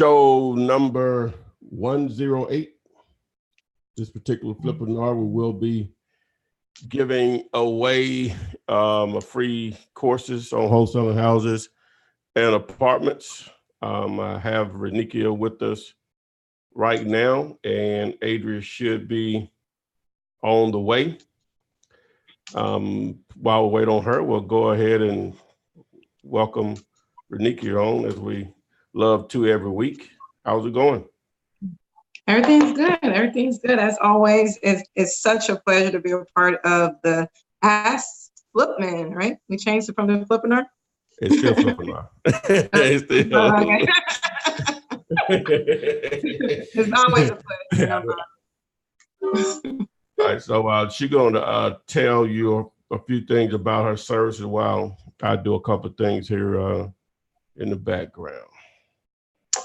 Show number 108. This particular Flippinar, we will be giving away free courses on wholesaling houses and apartments. I have Renikia with us right now, and Adria should be on the way. While we wait on her, we'll go ahead and welcome Renikia on, as we love to every week. How's it going? Everything's good. Everything's good. As always, it's such a pleasure to be a part of the Ask Flipman, right? We changed it from the Flippinar. It's still Flippinar. It's It's always a pleasure. All right, so she's going to tell you a few things about her services while I do a couple of things here in the background.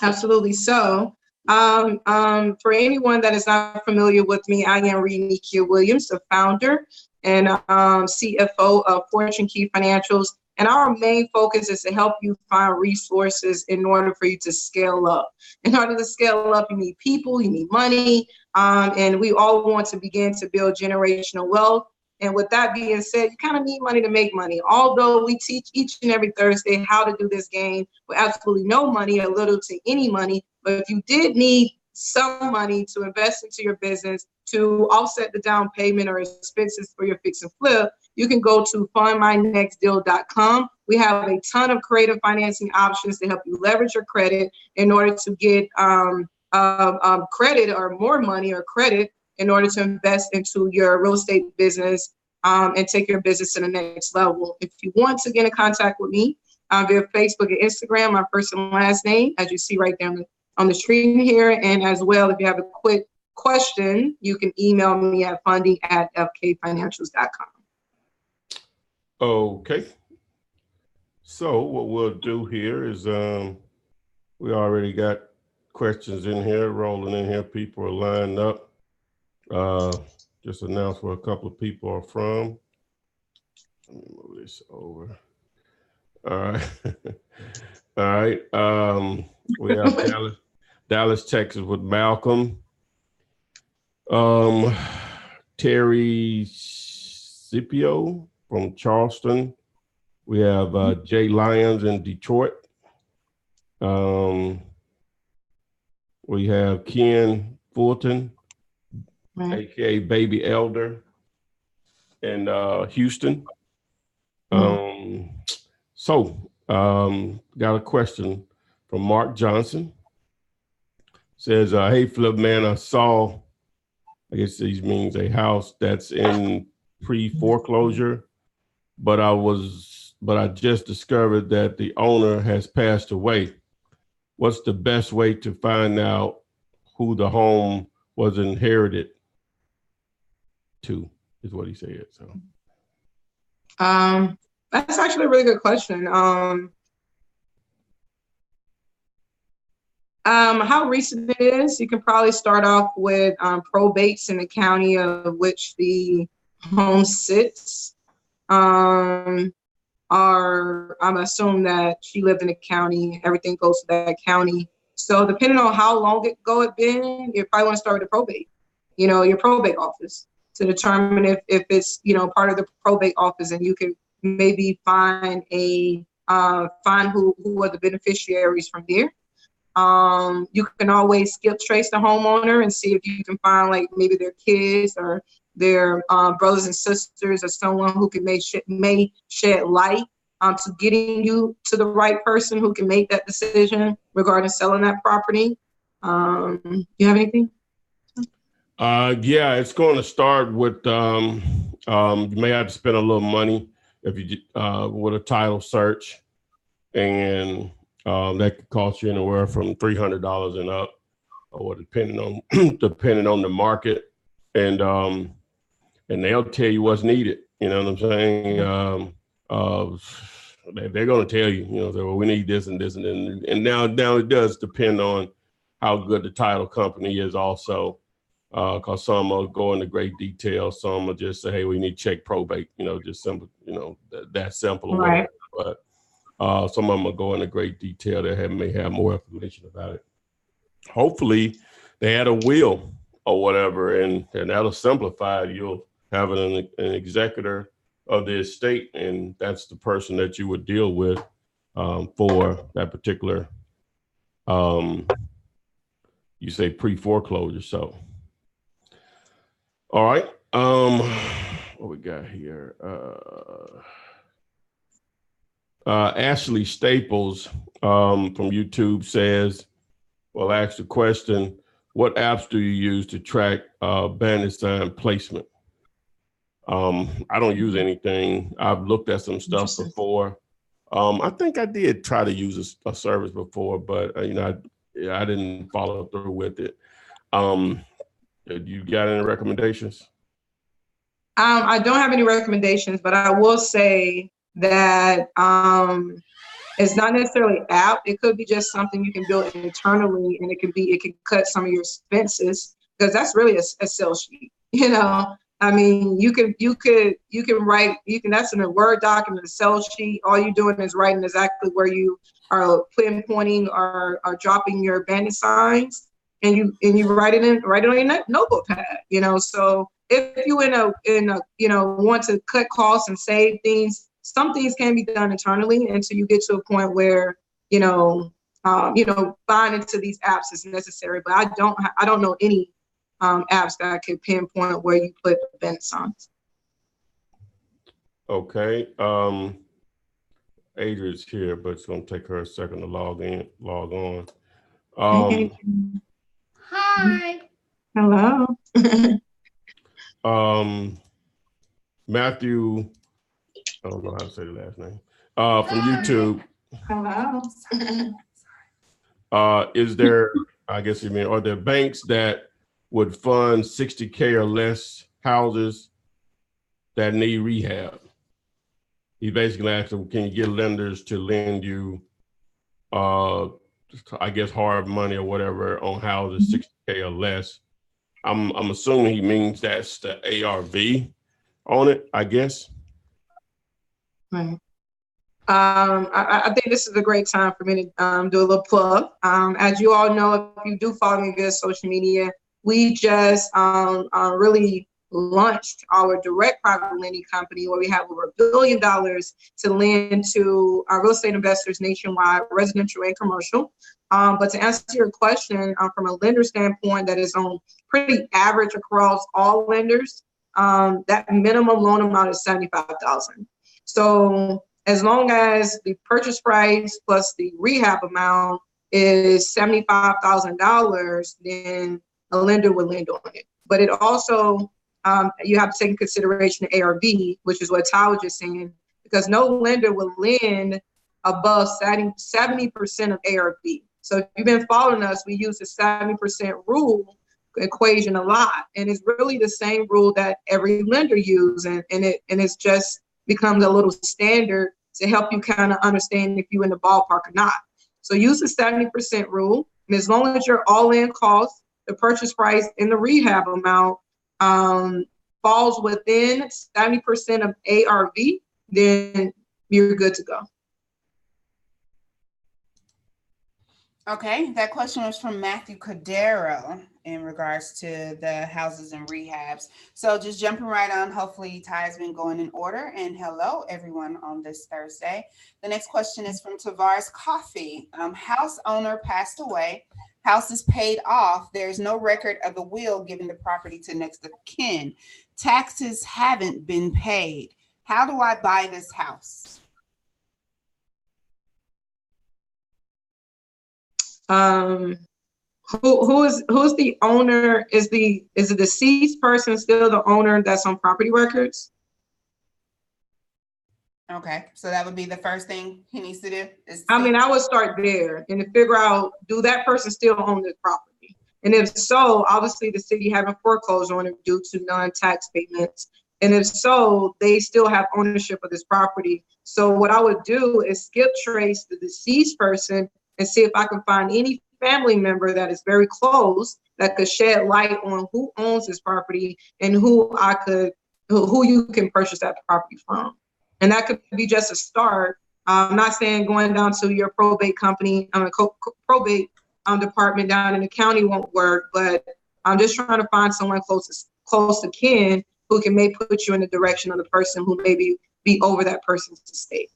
Absolutely. So, for anyone that is not familiar with me, I am Renikia Williams, the founder and CFO of Fortune Key Financials. And our main focus is to help you find resources in order for you to scale up. In order to scale up, you need people, you need money, and we all want to begin to build generational wealth. And with that being said, you kind of need money to make money. Although we teach each and every Thursday how to do this game with absolutely no money or little to any money. But if you did need some money to invest into your business to offset the down payment or expenses for your fix and flip, you can go to fundmynextdeal.com. We have a ton of creative financing options to help you leverage your credit in order to get credit or more money or credit in order to invest into your real estate business and take your business to the next level. If you want to get in contact with me via Facebook and Instagram, my first and last name, as you see right there on the screen here. And as well, if you have a quick question, you can email me at funding@fkfinancials.com. Okay. So what we'll do here is we already got questions in here, rolling in here. People are lined up. Just announce where a couple of people are from. Let me move this over. All right. All right. We have Dallas, Texas with Malcolm. Terry Scipio from Charleston. We have Jay Lyons in Detroit. We have Ken Fulton, aka Baby Elder, in Houston. Got a question from Mark Johnson. Says, hey, Flip Man, I saw, I guess these means a house that's in pre-foreclosure, but I just discovered that the owner has passed away. What's the best way to find out who the home was inherited to, is what he said. So that's actually a really good question. How recent it is, you can probably start off with probates in the county of which the home sits. I'm assuming that she lived in the county, everything goes to that county. So depending on how long ago it's been, you probably want to start with the probate, your probate office, to determine if it's, part of the probate office, and you can maybe find who are the beneficiaries from there. You can always skip trace the homeowner and see if you can find like maybe their kids or their brothers and sisters or someone who can may shed light to getting you to the right person who can make that decision regarding selling that property. You have anything? Yeah, it's going to start with you may have to spend a little money if you with a title search, and that could cost you anywhere from $300 and up, or depending on the market, and they'll tell you what's needed. You know what I'm saying? They're going to tell you, say, well, we need this and this and now it does depend on how good the title company is also, because some will go into great detail, some will just say, hey, we need to check probate, just simple, that simple. Right. But some of them will go into great detail that may have more information about it. hopefully they had a will or whatever, and that'll simplify it. You'll have an executor of the estate, and that's the person that you would deal with for that particular, you say pre-foreclosure. So, all right. What we got here? Ashley Staples from YouTube says, well, ask the question, what apps do you use to track bandit sign placement? I don't use anything. I've looked at some stuff before. I think I did try to use a service before, but I didn't follow through with it. You got any recommendations? I don't have any recommendations, but I will say that it's not necessarily an app. It could be just something you can build internally, and it can cut some of your expenses, because that's really a sales sheet. I mean, you can write, that's in a Word document, a sales sheet. All you're doing is writing exactly where you are pinpointing or dropping your bandit signs, and you write it on your notebook pad. So if you want to cut costs and save things, some things can be done internally until you get to a point where buying into these apps is necessary. But I don't know any apps that could pinpoint where you put the bandit signs. Okay. Adrian's here, but it's going to take her a second to log on. Hi. Hello. Matthew, I don't know how to say the last name, from YouTube. Hello. Is there, I guess you mean, are there banks that would fund 60K or less houses that need rehab? He basically asked them, can you get lenders to lend you, I guess, hard money or whatever on houses 60K or less? I'm assuming he means that's the ARV on it, I guess. Right. I think this is a great time for me to do a little plug. As you all know, if you do follow me via social media, we just really launched our direct private lending company, where we have over $1 billion to lend to our real estate investors nationwide, residential and commercial. But to answer your question, from a lender standpoint, that is on pretty average across all lenders, that minimum loan amount is $75,000. So as long as the purchase price plus the rehab amount is $75,000, then a lender will lend on it. But it also, you have to take in consideration the ARV, which is what Ty was just saying, because no lender will lend above 70% of ARV. So if you've been following us, we use the 70% rule equation a lot. And it's really the same rule that every lender uses. And it's just becomes a little standard to help you kind of understand if you're in the ballpark or not. So use the 70% rule. And as long as your all-in cost, the purchase price, and the rehab amount falls within 70% of ARV, then you're good to go. Okay, that question was from Matthew Cordero in regards to the houses and rehabs. So just jumping right on, hopefully Ty's been going in order. And hello, everyone, on this Thursday. The next question is from Tavares Coffee. House owner passed away. House is paid off. There's no record of a will giving the property to next of kin. Taxes haven't been paid. How do I buy this house? Who's the owner? Is the deceased person still the owner that's on property records? Okay, so that would be the first thing he needs to do. I would start there and to figure out, do that person still own this property? And if so, obviously the city haven't foreclosed on it due to non-tax payments. And if so, they still have ownership of this property. So what I would do is skip trace the deceased person and see if I can find any family member that is very close that could shed light on who owns this property and who you can purchase that property from. And that could be just a start. I'm not saying going down to your probate company, probate department down in the county won't work, but I'm just trying to find someone close to kin who can maybe put you in the direction of the person who maybe be over that person's estate.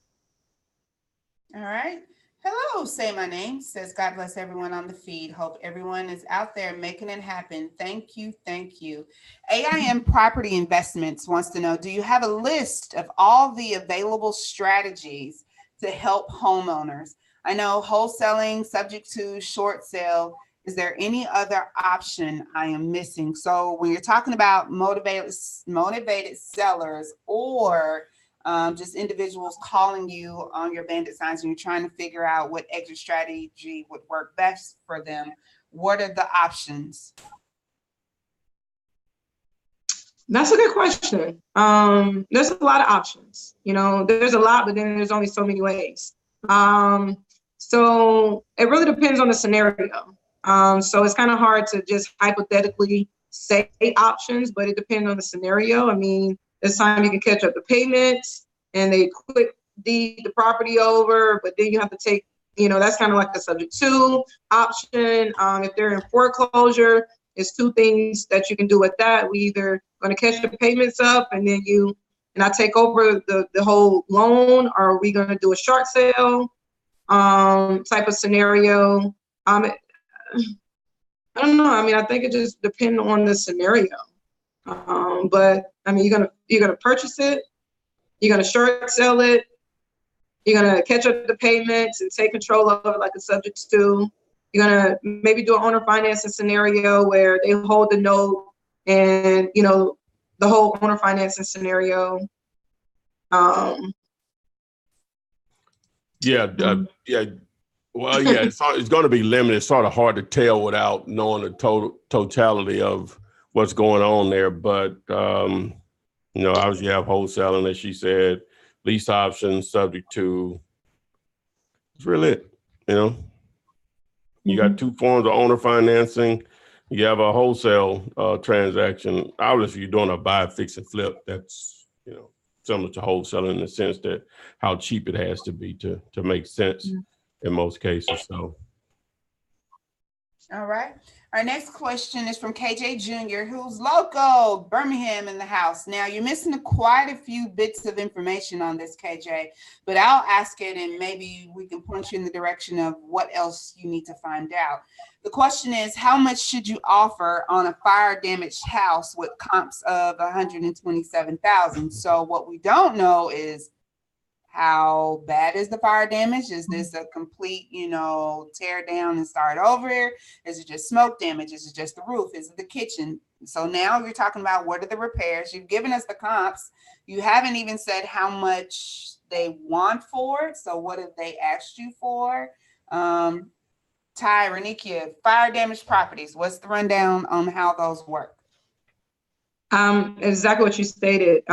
All right. Hello, say my name. Says God bless everyone on the feed. Hope everyone is out there making it happen. Thank you. Thank you. AIM Property Investments wants to know, do you have a list of all the available strategies to help homeowners? I know wholesaling subject to short sale. Is there any other option I am missing? So when you're talking about motivated sellers or just individuals calling you on your bandit signs and you're trying to figure out what exit strategy would work best for them, what are the options? That's a good question. There's a lot of options. You know, there's a lot, but then there's only so many ways. So it really depends on the scenario. So it's kind of hard to just hypothetically say options, but it depends on the scenario. I mean, this time you can catch up the payments and they quick deed the property over, but then you have to take, you know, that's kind of like the subject to option. If they're in foreclosure, it's two things that you can do with that. We either going to catch the payments up and then I take over the whole loan, or are we going to do a short sale type of scenario? I don't know. I mean, I think it just depends on the scenario. But I mean, you're gonna purchase it, you're gonna short sell it, you're gonna catch up the payments and take control of it like a subject to. You're gonna maybe do an owner financing scenario where they hold the note, and you know the whole owner financing scenario. Yeah. Well, yeah, it's going to be limited. It's sort of hard to tell without knowing the totality of what's going on there. But, you know, obviously you have wholesaling, as she said, lease options subject to, it's really it, you know. You got two forms of owner financing. You have a wholesale transaction. Obviously, you're doing a buy, fix, and flip. That's, you know, similar to wholesaling in the sense that how cheap it has to be to make sense in most cases. So, all right. Our next question is from KJ Jr., who's local, Birmingham in the house. Now, you're missing quite a few bits of information on this, KJ, but I'll ask it and maybe we can point you in the direction of what else you need to find out. The question is, how much should you offer on a fire damaged house with comps of $127,000? So what we don't know is, how bad is the fire damage? Is this a complete, you know, tear down and start over? Is it just smoke damage? Is it just the roof? Is it the kitchen? So now you're talking about what are the repairs? You've given us the comps. You haven't even said how much they want for it. So what have they asked you for? Ty, Renikia, fire damaged properties. What's the rundown on how those work? Exactly what you stated.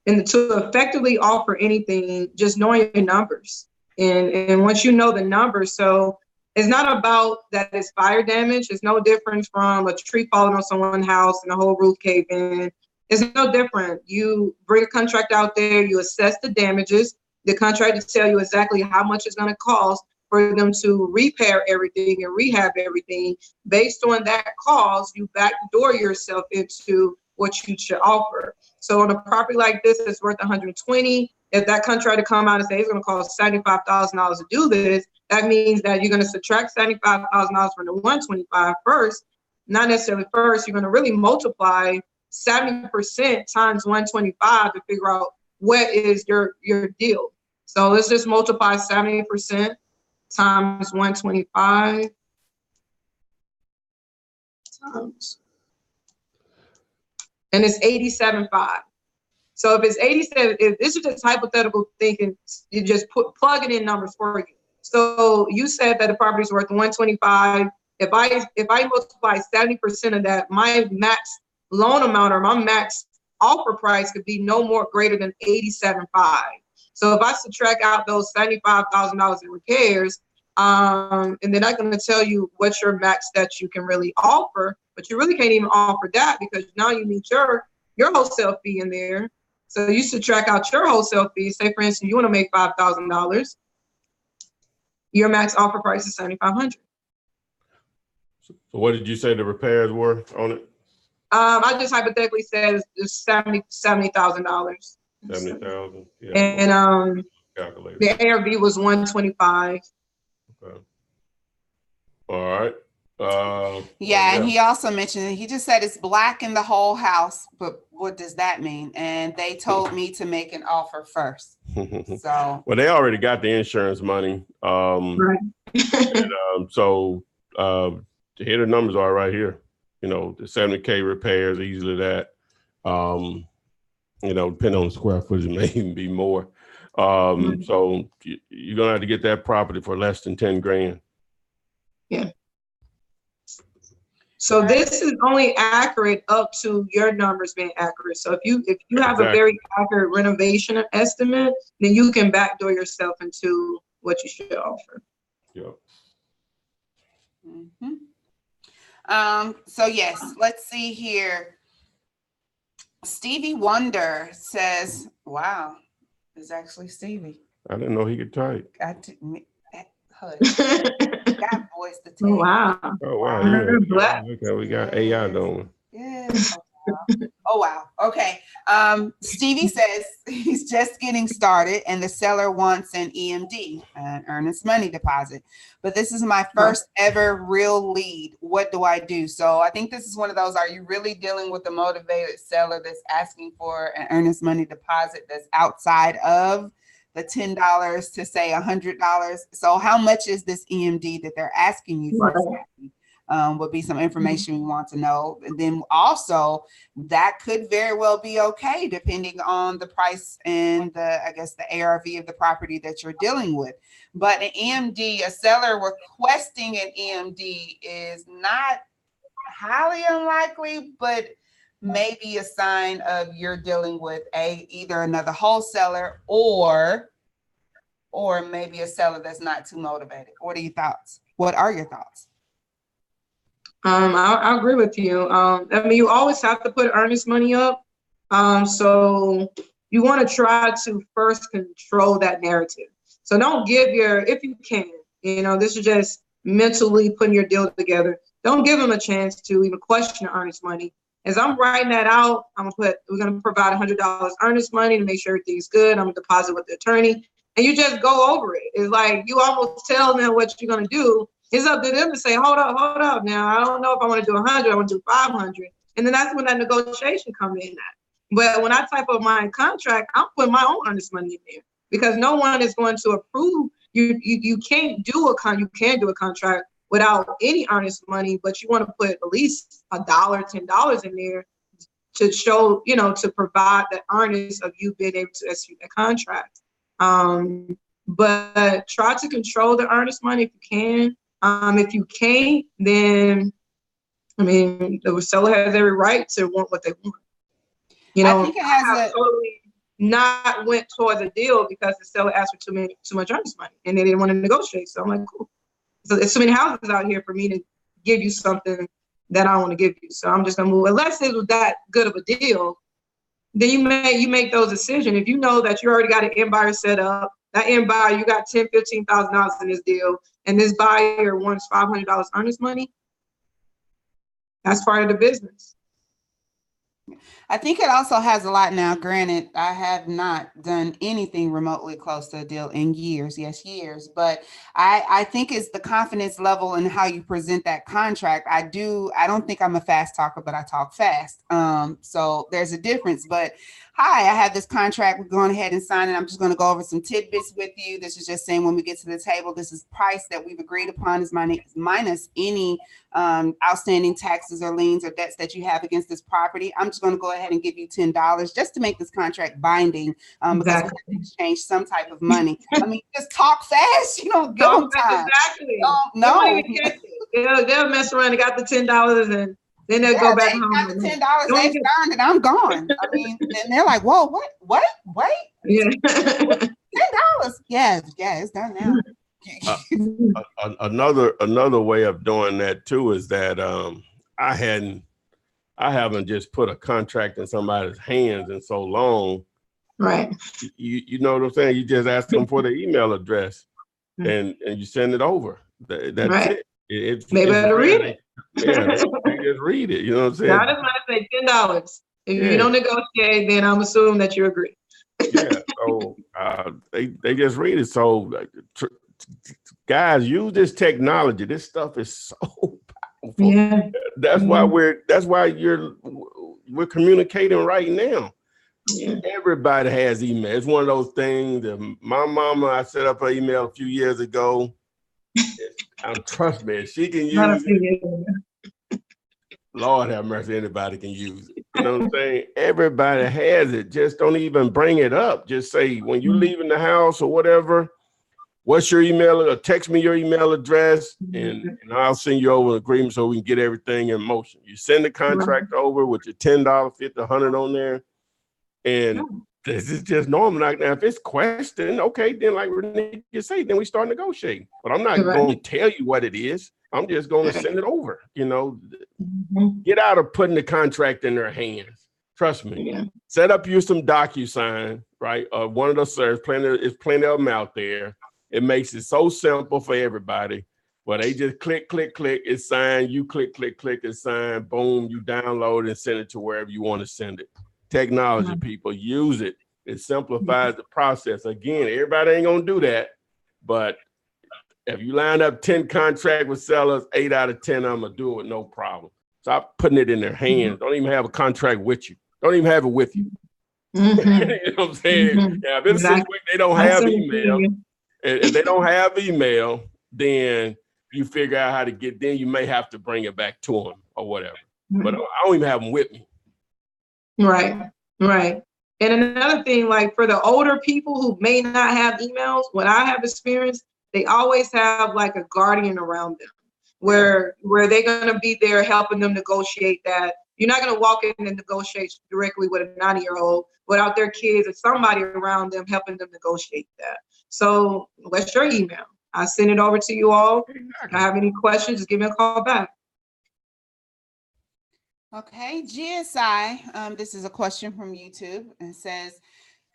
And to effectively offer anything, just knowing your numbers. And once you know the numbers, so it's not about that it's fire damage. It's no different from a tree falling on someone's house and the whole roof cave in. It's no different. You bring a contract out there, you assess the damages. The contractor tell you exactly how much it's going to cost for them to repair everything and rehab everything. Based on that cost, you backdoor yourself into what you should offer. So on a property like this that's worth $120,000, if that contractor come out and say it's going to cost $75,000 to do this, that means that you're going to subtract $75,000 from the $125,000 first. Not necessarily first, you're going to really multiply 70% times $125,000 to figure out what is your deal. So let's just multiply 70% times $125,000 times, and it's $87,500. So if it's 87, if this is just hypothetical thinking, you just plugging in numbers for you. So you said that the property is worth $125,000. If I multiply 70% of that, my max loan amount or my max offer price could be no more greater than $87,500. So if I subtract out those $75,000 in repairs, and then I'm going to tell you what's your max that you can really offer, but you really can't even offer that because now you need your wholesale fee in there. So you subtract out your wholesale fee. Say, for instance, you want to make $5,000. Your max offer price is $7,500. So what did you say the repairs were on it? I just hypothetically said it's $70,000. $70,000. Yeah. And Calculated. the ARV was 125. Okay. All right. Yeah, and he also mentioned, he just said it's black in the whole house, but what does that mean? And they told me to make an offer first. So well, they already got the insurance money. Right. And, so here the numbers are right here. You know, the 70K repairs, easily that. You know, depending on the square footage, it may even be more. So you're gonna have to get that property for less than 10 grand. Yeah. So this is only accurate up to your numbers being accurate. So if you have a very accurate renovation estimate, then you can backdoor yourself into what you should offer. Yeah. So yes, let's see here. Stevie Wonder says, wow, it's actually Stevie. I didn't know he could type. God voice to take. Wow. Oh, wow. Black. Okay, we got AI doing. Yes. Oh, wow. Okay. Stevie says he's just getting started and the seller wants an EMD, an earnest money deposit. But this is my first ever real lead. What do I do? So I think this is one of those, are you really dealing with a motivated seller that's asking for an earnest money deposit that's outside of the $10 to say $100? So how much is this EMD that they're asking you for? Would be some information we want to know. And then also that could very well be okay, depending on the price and I guess the ARV of the property that you're dealing with. But an EMD, a seller requesting an EMD is not highly unlikely, but maybe a sign of you're dealing with either another wholesaler or maybe a seller that's not too motivated. What are your thoughts? What are your thoughts? I agree with you. I mean, you always have to put earnest money up. So you want to try to first control that narrative. So don't give if you can, this is just mentally putting your deal together. Don't give them a chance to even question the earnest money. As I'm writing that out, we're going to provide $100 earnest money to make sure everything's good. I'm going to deposit with the attorney, and you just go over it. It's like you almost tell them what you're going to do. It's up to them to say, hold up. Now, I don't know if I want to do 100, I want to do 500. And then that's when that negotiation comes in at. But when I type up my contract, I'm putting my own earnest money in there because no one is going to approve. You can't do a contract without any earnest money, but you want to put at least $1, $10 in there to show, to provide the earnest of you being able to execute that contract. But try to control the earnest money if you can. If you can't, then, the seller has every right to want what they want. I think it has totally not went towards a deal because the seller asked for too much earnest money and they didn't want to negotiate. So I'm like, cool. So there's so many houses out here for me to give you something that I want to give you. So I'm just gonna move. Unless it was that good of a deal, then you make those decisions. If you know that you already got an end buyer set up, that end buyer, you got $10,000, $15,000 in this deal, and this buyer wants $500 earnest money, that's part of the business. I think it also has a lot now. Granted, I have not done anything remotely close to a deal in years. Yes, years. But I think it's the confidence level and how you present that contract. I don't think I'm a fast talker, but I talk fast. So there's a difference. But hi, I have this contract. We're going ahead and sign it. I'm just going to go over some tidbits with you. This is just saying when we get to the table, this is price that we've agreed upon is minus any outstanding taxes or liens or debts that you have against this property. I'm just going to go ahead and give you $10 just to make this contract binding because we have to exchange some type of money. Just talk fast. You don't give them time. Exactly. No. They'll mess around and got the $10 and then they'll go back home. Got the $10, they've gone and I'm gone. And they're like, whoa, what? Wait. Yeah. $10. Yeah, it's done now. Another way of doing that too is that I haven't just put a contract in somebody's hands in so long. Right. You know what I'm saying? You just ask them for the email address and you send it over. That's right. It. They better read it. Yeah, they just read it. You know what I'm saying? Now, I just might say $10. If Yeah. you don't negotiate, then I'm assuming that you agree. Yeah. So they just read it. So guys, use this technology. This stuff is so powerful. Yeah. That's why we're communicating right now. Yeah. Everybody has email. It's one of those things that my mama, I set up her email a few years ago. Trust me, she can use it. Lord have mercy, anybody can use it. You know what I'm saying? Everybody has it. Just don't even bring it up. Just say, when you leaving the house or whatever, what's your email? Or text me your email address, and I'll send you over an agreement so we can get everything in motion. You send the contract over with your $10, $50, $100 on there. And this is just normal. Now, if it's question, okay, then like Renee just say, then we start negotiating. But I'm not going to tell you what it is. I'm just going to send it over. You know, get out of putting the contract in their hands. Trust me. Yeah. Set up you some DocuSign, right? One of those servers. Plenty of them out there. It makes it so simple for everybody. But they just click, it's signed. You click, it's signed. Boom, you download and send it to wherever you want to send it. Technology, people, use it. It simplifies the process. Again, everybody ain't gonna do that, but if you line up 10 contracts with sellers, 8 out of 10 of them will do it with no problem. Stop putting it in their hands. Don't even have a contract with you. Don't even have it with you. You know what I'm saying? Yeah, if it's a situation they don't have email, if they don't have email, then you figure out how to get. Then you may have to bring it back to them or whatever. But I don't even have them with me. Right. And another thing, like for the older people who may not have emails, what I have experienced, they always have like a guardian around them where they're going to be there helping them negotiate that. You're not going to walk in and negotiate directly with a 90-year-old without their kids or somebody around them helping them negotiate that. So what's your email? I'll send it over to you all. If I have any questions, just give me a call back. Okay, GSI, this is a question from YouTube, and says,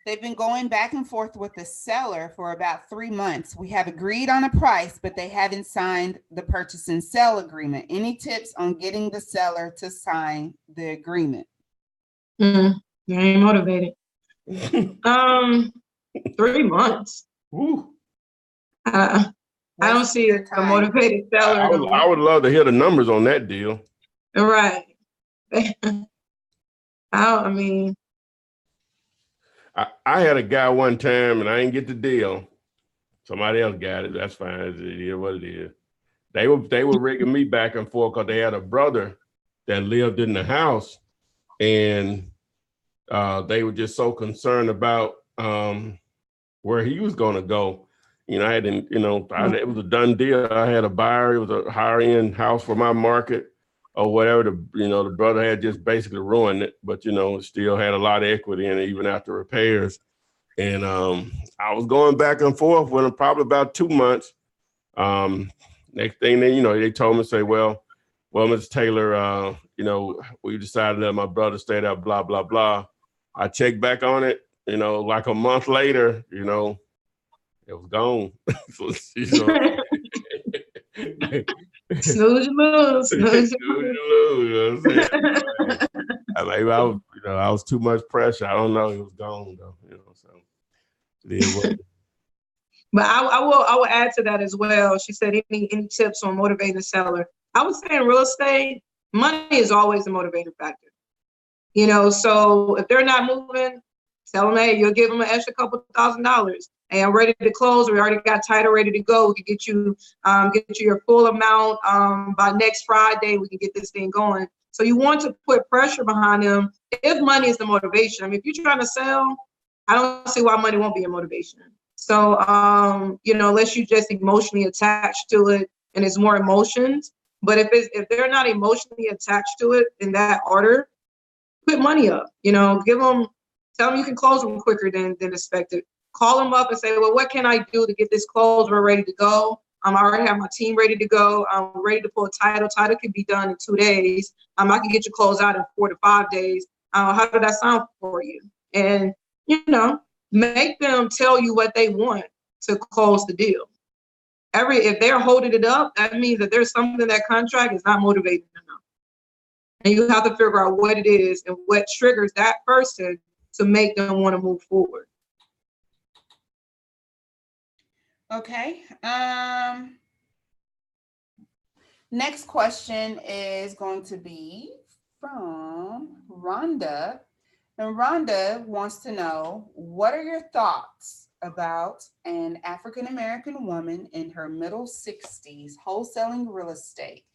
they've been going back and forth with the seller for about 3 months. We have agreed on a price, but they haven't signed the purchase and sell agreement. Any tips on getting the seller to sign the agreement? You ain't motivated. 3 months. I don't see a motivated seller. I would love to hear the numbers on that deal. Right. I had a guy one time and I didn't get the deal. Somebody else got it. That's fine. It is what it is. They were rigging me back and forth because they had a brother that lived in the house, and they were just so concerned about where he was going to go. You know, it was a done deal. I had a buyer. It was a higher end house for my market. Or whatever, the brother had just basically ruined it, but still had a lot of equity in it even after repairs. And I was going back and forth with him probably about 2 months. Next thing they told me, say, well, Mr. Taylor, we decided to let my brother stay there, blah, blah, blah. I checked back on it, like a month later, it was gone. Snooze you lose. Maybe I was too much pressure. I don't know. It was gone though. So it is what. But I will add to that as well. She said, any tips on motivating the seller? I would say in real estate, money is always a motivating factor. So if they're not moving, tell them, hey, you'll give them an extra couple $1,000s. Hey, I'm ready to close. We already got title ready to go. We can get you your full amount by next Friday. We can get this thing going. So you want to put pressure behind them if money is the motivation. I mean, if you're trying to sell, I don't see why money won't be a motivation. So, unless you just emotionally attached to it and it's more emotions. But if they're not emotionally attached to it in that order, put money up. Tell them you can close them quicker than expected. Call them up and say, well, what can I do to get this closed? We're ready to go. I already have my team ready to go. I'm ready to pull a title. Title can be done in 2 days. I can get you closed out in 4 to 5 days. How did that sound for you? And, make them tell you what they want to close the deal. if they're holding it up, that means that there's something in that contract is not motivating enough. And you have to figure out what it is and what triggers that person to make them want to move forward. Okay. Next question is going to be from Rhonda. And Rhonda wants to know, what are your thoughts about an African-American woman in her middle 60s wholesaling real estate?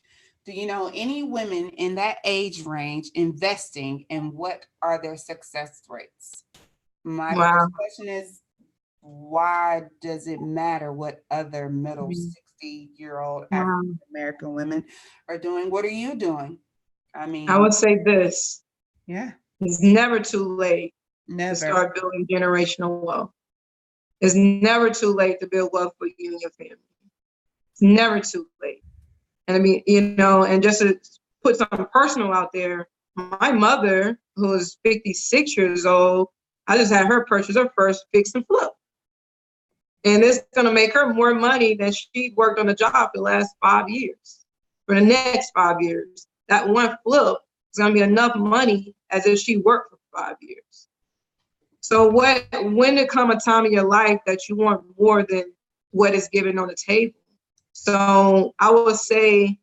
Do you know any women in that age range investing, and what are their success rates? My first question is, why does it matter what other middle 60-year-old African-American women are doing? What are you doing? I mean, I would say this. Yeah. It's never too late to start building generational wealth. It's never too late to build wealth for you and your family. It's never too late. And I mean, and just to put something personal out there, my mother, who is 56 years old, I just had her purchase her first fix and flip. And it's going to make her more money than she worked on the job for the last 5 years. For the next 5 years, that one flip is going to be enough money as if she worked for 5 years. So when there come a time in your life that you want more than what is given on the table? So I would say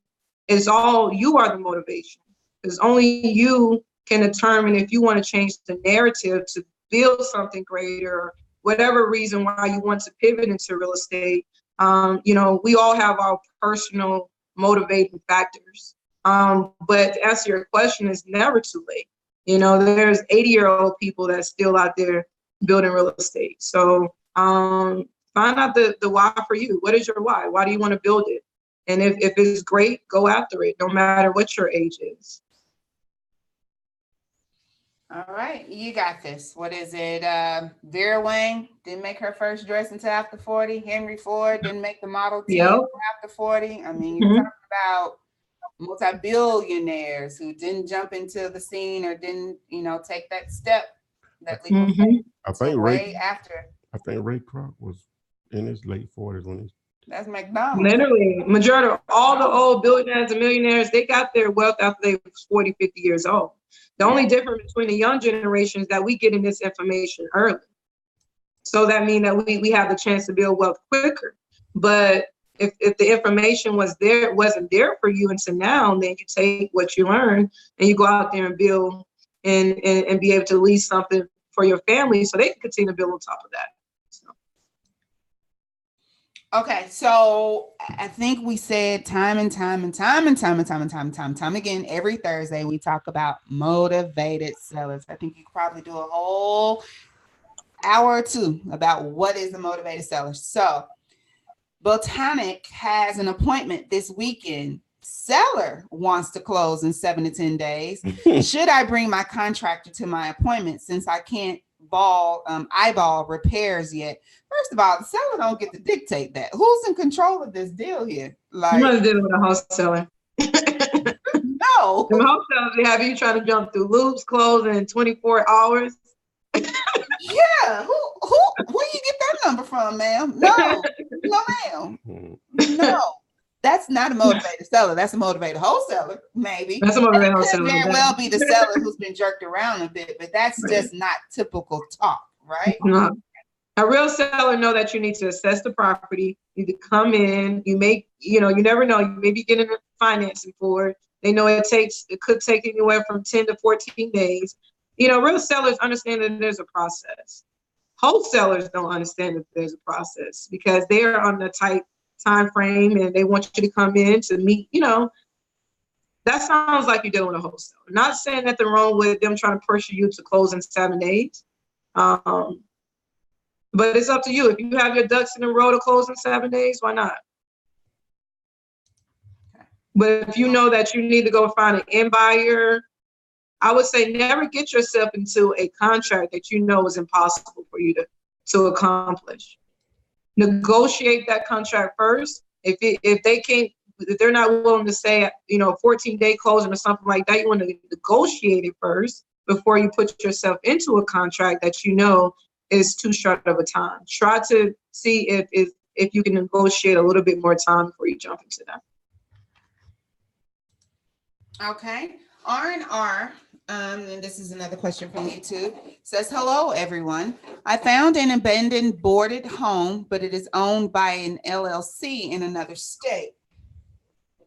you are the motivation. Because only you can determine if you want to change the narrative to build something greater, or whatever reason why you want to pivot into real estate. We all have our personal motivating factors. But to answer your question, it's never too late. There's 80-year-old people that's still out there building real estate. So find out the why for you. What is your why? Why do you want to build it? And if it's great, go after it, no matter what your age is. All right, you got this. What is it? Vera Wang didn't make her first dress until after 40. Henry Ford didn't make the Model T until after 40. I mean, you're talking about multi-billionaires who didn't jump into the scene or didn't, take that step, that leap of faith. I think way after. I think Ray Kroc was in his late 40s when That's McDonald's. Literally, majority of all the old billionaires and millionaires, they got their wealth after they were 40, 50 years old. The only difference between the young generation is that we getting this information early. So that means that we have the chance to build wealth quicker. But if the information wasn't there for you until now, then you take what you learn and you go out there and build and be able to leave something for your family so they can continue to build on top of that. Okay, so I think we said time again, every Thursday we talk about motivated sellers. I think you could probably do a whole hour or two about what is a motivated seller. So Botanic has an appointment this weekend. Seller wants to close in 7 to 10 days. Should I bring my contractor to my appointment since I can't eyeball repairs yet? First of all, the seller don't get to dictate that. Who's in control of this deal here? You must deal with a wholesaler. No. The wholesalers, they have you trying to jump through loops, close in 24 hours. Yeah, where you get that number from, ma'am? No, ma'am. No. That's not a motivated seller. That's a motivated wholesaler, maybe. That's a motivated wholesaler. It could very well be the seller who's been jerked around a bit, but that's just not typical talk, right? No. A real seller know that you need to assess the property. You need to come in. You never know. You may be getting financing for it. They know it could take anywhere from 10 to 14 days. Real sellers understand that there's a process. Wholesalers don't understand that there's a process because they are on a tight time frame and they want you to come in to meet. That sounds like you're dealing with a wholesaler. Not saying nothing wrong with them trying to pressure you to close in 7 days. But it's up to you. If you have your ducks in a row to close in 7 days, why not? But if you know that you need to go find an end buyer, I would say never get yourself into a contract that you know is impossible for you to accomplish. Negotiate that contract first. If they're not willing to say 14-day closing or something like that, you want to negotiate it first before you put yourself into a contract that is too short of a time. Try to see if if you can negotiate a little bit more time before you jump into that. Okay. R&R, and this is another question from YouTube, says, hello, everyone. I found an abandoned boarded home, but it is owned by an LLC in another state.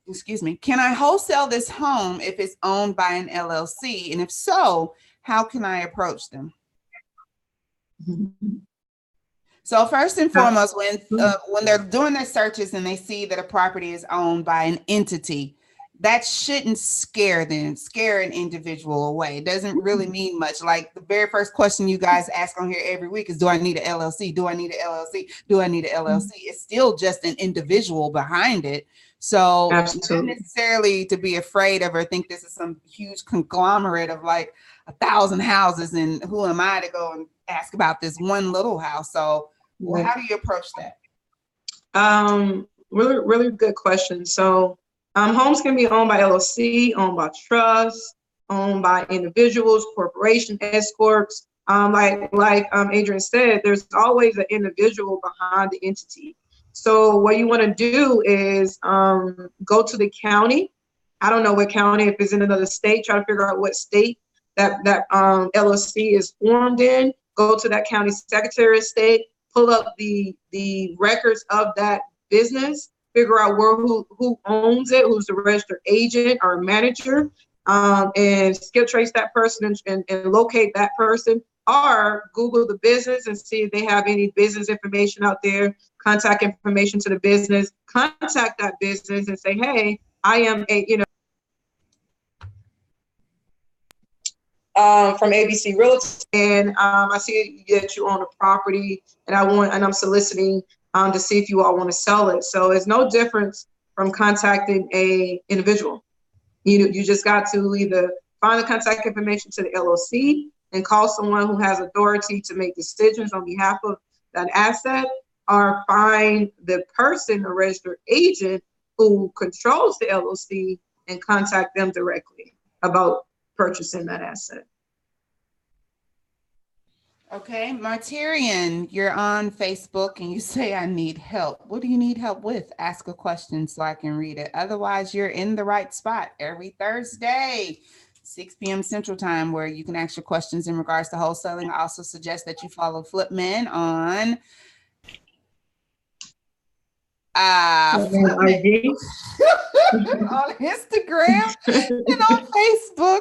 Excuse me. Can I wholesale this home if it's owned by an LLC? And if so, how can I approach them? So first and foremost, when they're doing their searches and they see that a property is owned by an entity, that shouldn't scare an individual away. It doesn't really mean much. Like the very first question you guys ask on here every week is, do I need an LLC? Do I need an LLC? Do I need an LLC? It's still just an individual behind it. So not necessarily to be afraid of or think this is some huge conglomerate of like 1,000 houses and who am I to go and ask about this one little house? So how do you approach that? Really good question. So homes can be owned by LLC, owned by trust, owned by individuals, corporation, S corps. Like Adrian said, there's always an individual behind the entity. So what you want to do is go to the county. I don't know what county, if it's in another state, try to figure out what state that LLC is formed in. Go to that county secretary of state, pull up the records of that business, figure out who owns it, who's the registered agent or manager, and skill trace that person and locate that person, or Google the business and see if they have any business information out there, contact information to the business, contact that business and say, hey, I am from ABC Realty, and I see that you own a property, and I'm soliciting to see if you all want to sell it. So it's no difference from contacting a individual. You just got to either find the contact information to the LLC and call someone who has authority to make decisions on behalf of that asset, or find the person, a registered agent who controls the LLC, and contact them directly about purchasing that asset. Okay, Martyrian, you're on Facebook and you say, I need help. What do you need help with? Ask a question so I can read it. Otherwise, you're in the right spot every Thursday, 6 p.m. Central Time, where you can ask your questions in regards to wholesaling. I also suggest that you follow Flipman on on Instagram and on Facebook,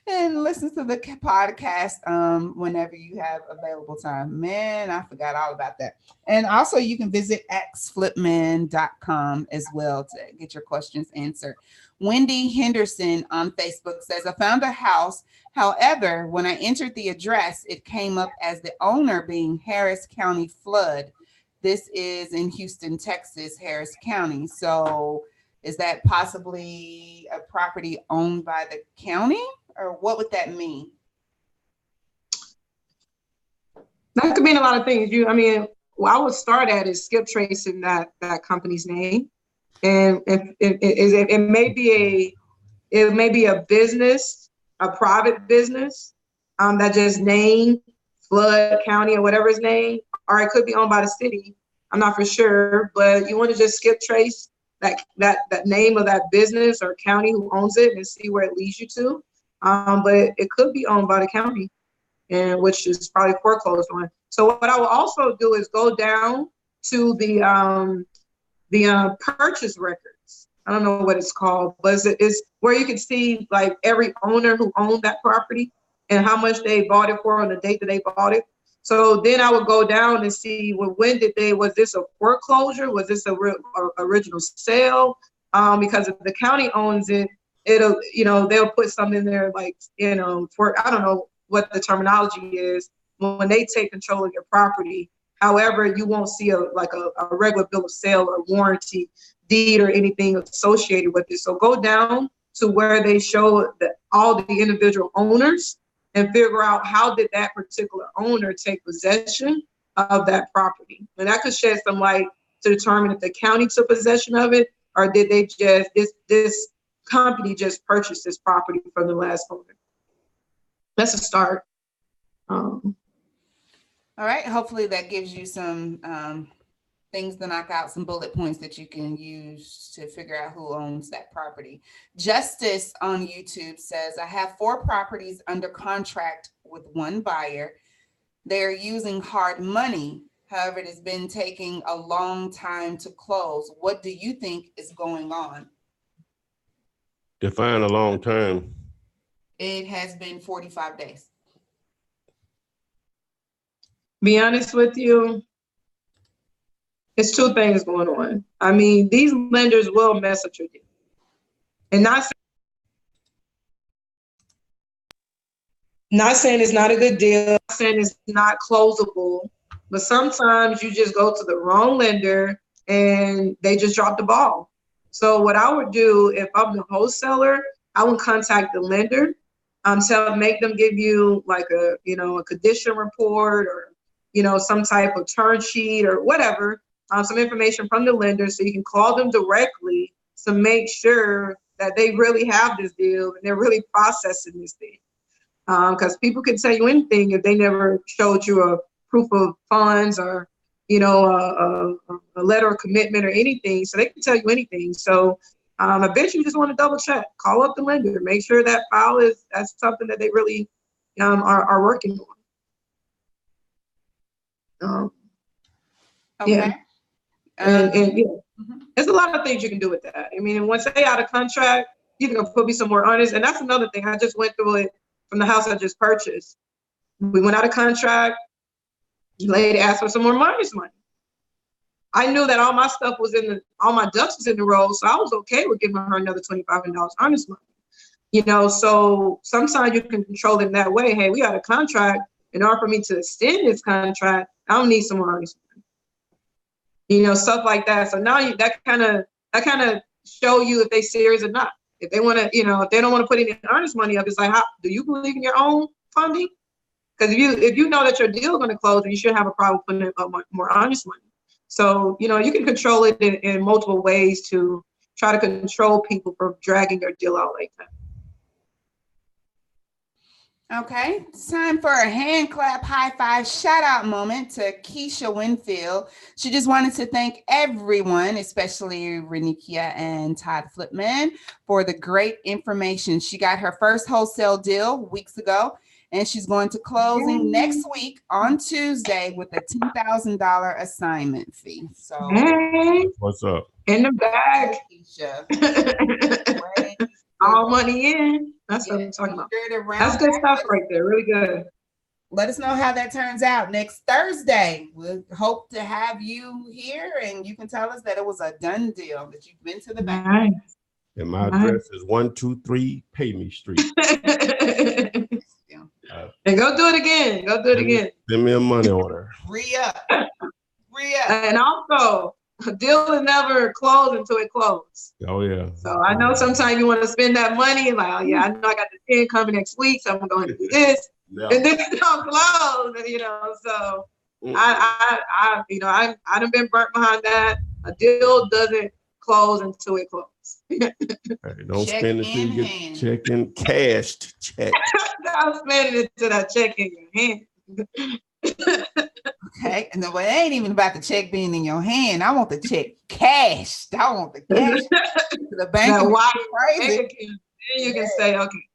and listen to the podcast whenever you have available time. Man, I forgot all about that. And also you can visit xflipman.com as well to get your questions answered. Wendy Henderson on Facebook says, I found a house. However, when I entered the address, it came up as the owner being Harris County Flood. This is in Houston, Texas, Harris County. So is that possibly a property owned by the county, or what would that mean? That could mean a lot of things. What I would start at is skip tracing that company's name, and it may be a business, a private business that just named Flood County or whatever his name, or it could be owned by the city. I'm not for sure, but you want to just skip trace that name of that business or county who owns it and see where it leads you to. But it could be owned by the county, and which is probably foreclosed on. So what I will also do is go down to the purchase records. I don't know what it's called, but it's where you can see like every owner who owned that property and how much they bought it for on the date that they bought it. So then I would go down and see, was this a foreclosure? Was this a original sale? Because if the county owns it, they'll put something in there like, for, I don't know what the terminology is, when they take control of your property. However, you won't see a regular bill of sale or warranty deed or anything associated with it. So go down to where they show all the individual owners and figure out how did that particular owner take possession of that property. And that could shed some light to determine if the county took possession of it, or did they this company just purchased this property from the last owner. That's a start. All right, hopefully that gives you some things to knock out, some bullet points that you can use to figure out who owns that property. Justice on YouTube says, I have 4 properties under contract with one buyer. They're using hard money. However, it has been taking a long time to close. What do you think is going on? Define a long time. It has been 45 days. Be honest with you, it's 2 things going on. I mean, these lenders will mess up your deal. And not saying it's not a good deal, not saying it's not closable, but sometimes you just go to the wrong lender and they just drop the ball. So what I would do if I'm the wholesaler, I would contact the lender, make them give you like a condition report or, some type of term sheet or whatever, some information from the lender so you can call them directly to make sure that they really have this deal and they're really processing this thing. Because people can tell you anything if they never showed you a proof of funds or, a letter of commitment or anything. So they can tell you anything. So I bet you just want to double check, call up the lender, make sure that file that's something that they really are working on. Okay. Yeah. And there's a lot of things you can do with that. I mean, once they out of contract, you can put me somewhere honest. And that's another thing. I just went through it from the house I just purchased. We went out of contract. The lady asked for some more money. I knew that all my stuff was all my ducks was in the row, so I was okay with giving her another $2,500 honest money. So sometimes you can control it in that way. Hey, we got a contract. In order for me to extend this contract, I don't need some more honest money. Stuff like that. So now that kind of show you if they serious or not. If they want to, if they don't want to put any earnest money up, it's like, do you believe in your own funding? Because if you know that your deal is going to close, then you shouldn't have a problem putting up more honest money. So, you can control it in multiple ways to try to control people from dragging your deal out like that. Okay, it's time for a hand clap, high five, shout out moment to Keisha Winfield. She just wanted to thank everyone, especially Renikia and Todd Flipman, for the great information. She got her first wholesale deal weeks ago, and she's going to closing next week on Tuesday with a $10,000 assignment fee. So, what's up? In the bag, Keisha. All money in. That's what I'm talking about. That's good stuff right there. Really good. Let us know how that turns out next Thursday. We'll hope to have you here and you can tell us that it was a done deal, that you've been to the bank. Nice. And my address is 123 Pay Me Street. And go do it again. Go do it again. Send me a money order. Re-up. And also, a deal is never closed until it closes. Oh, yeah. So I know sometimes you want to spend that money. Like, oh, yeah, I know I got the 10 coming next week, so I'm going to do this. Yeah. And then it don't close, so I done been burnt behind that. A deal doesn't close until it closes. Hey, don't spend it until you get check in cashed check. Don't spend it until that check in your hand. Okay, and it ain't even about the check being in your hand. I want the check cashed. I want the cash to the bank. Then you can say, okay.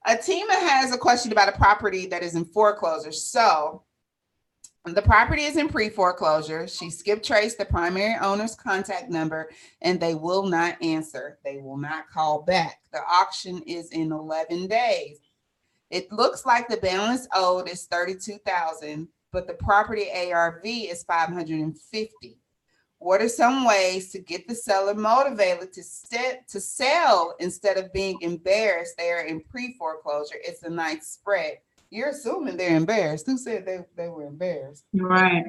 Atima has a question about a property that is in foreclosure. So the property is in pre-foreclosure. She skip traced the primary owner's contact number and they will not answer. They will not call back. The auction is in 11 days. It looks like the balance owed is $32,000, but the property ARV is $550. What are some ways to get the seller motivated to sell instead of being embarrassed? They are in pre-foreclosure. It's a nice spread. You're assuming they're embarrassed. Who said they were embarrassed? Right.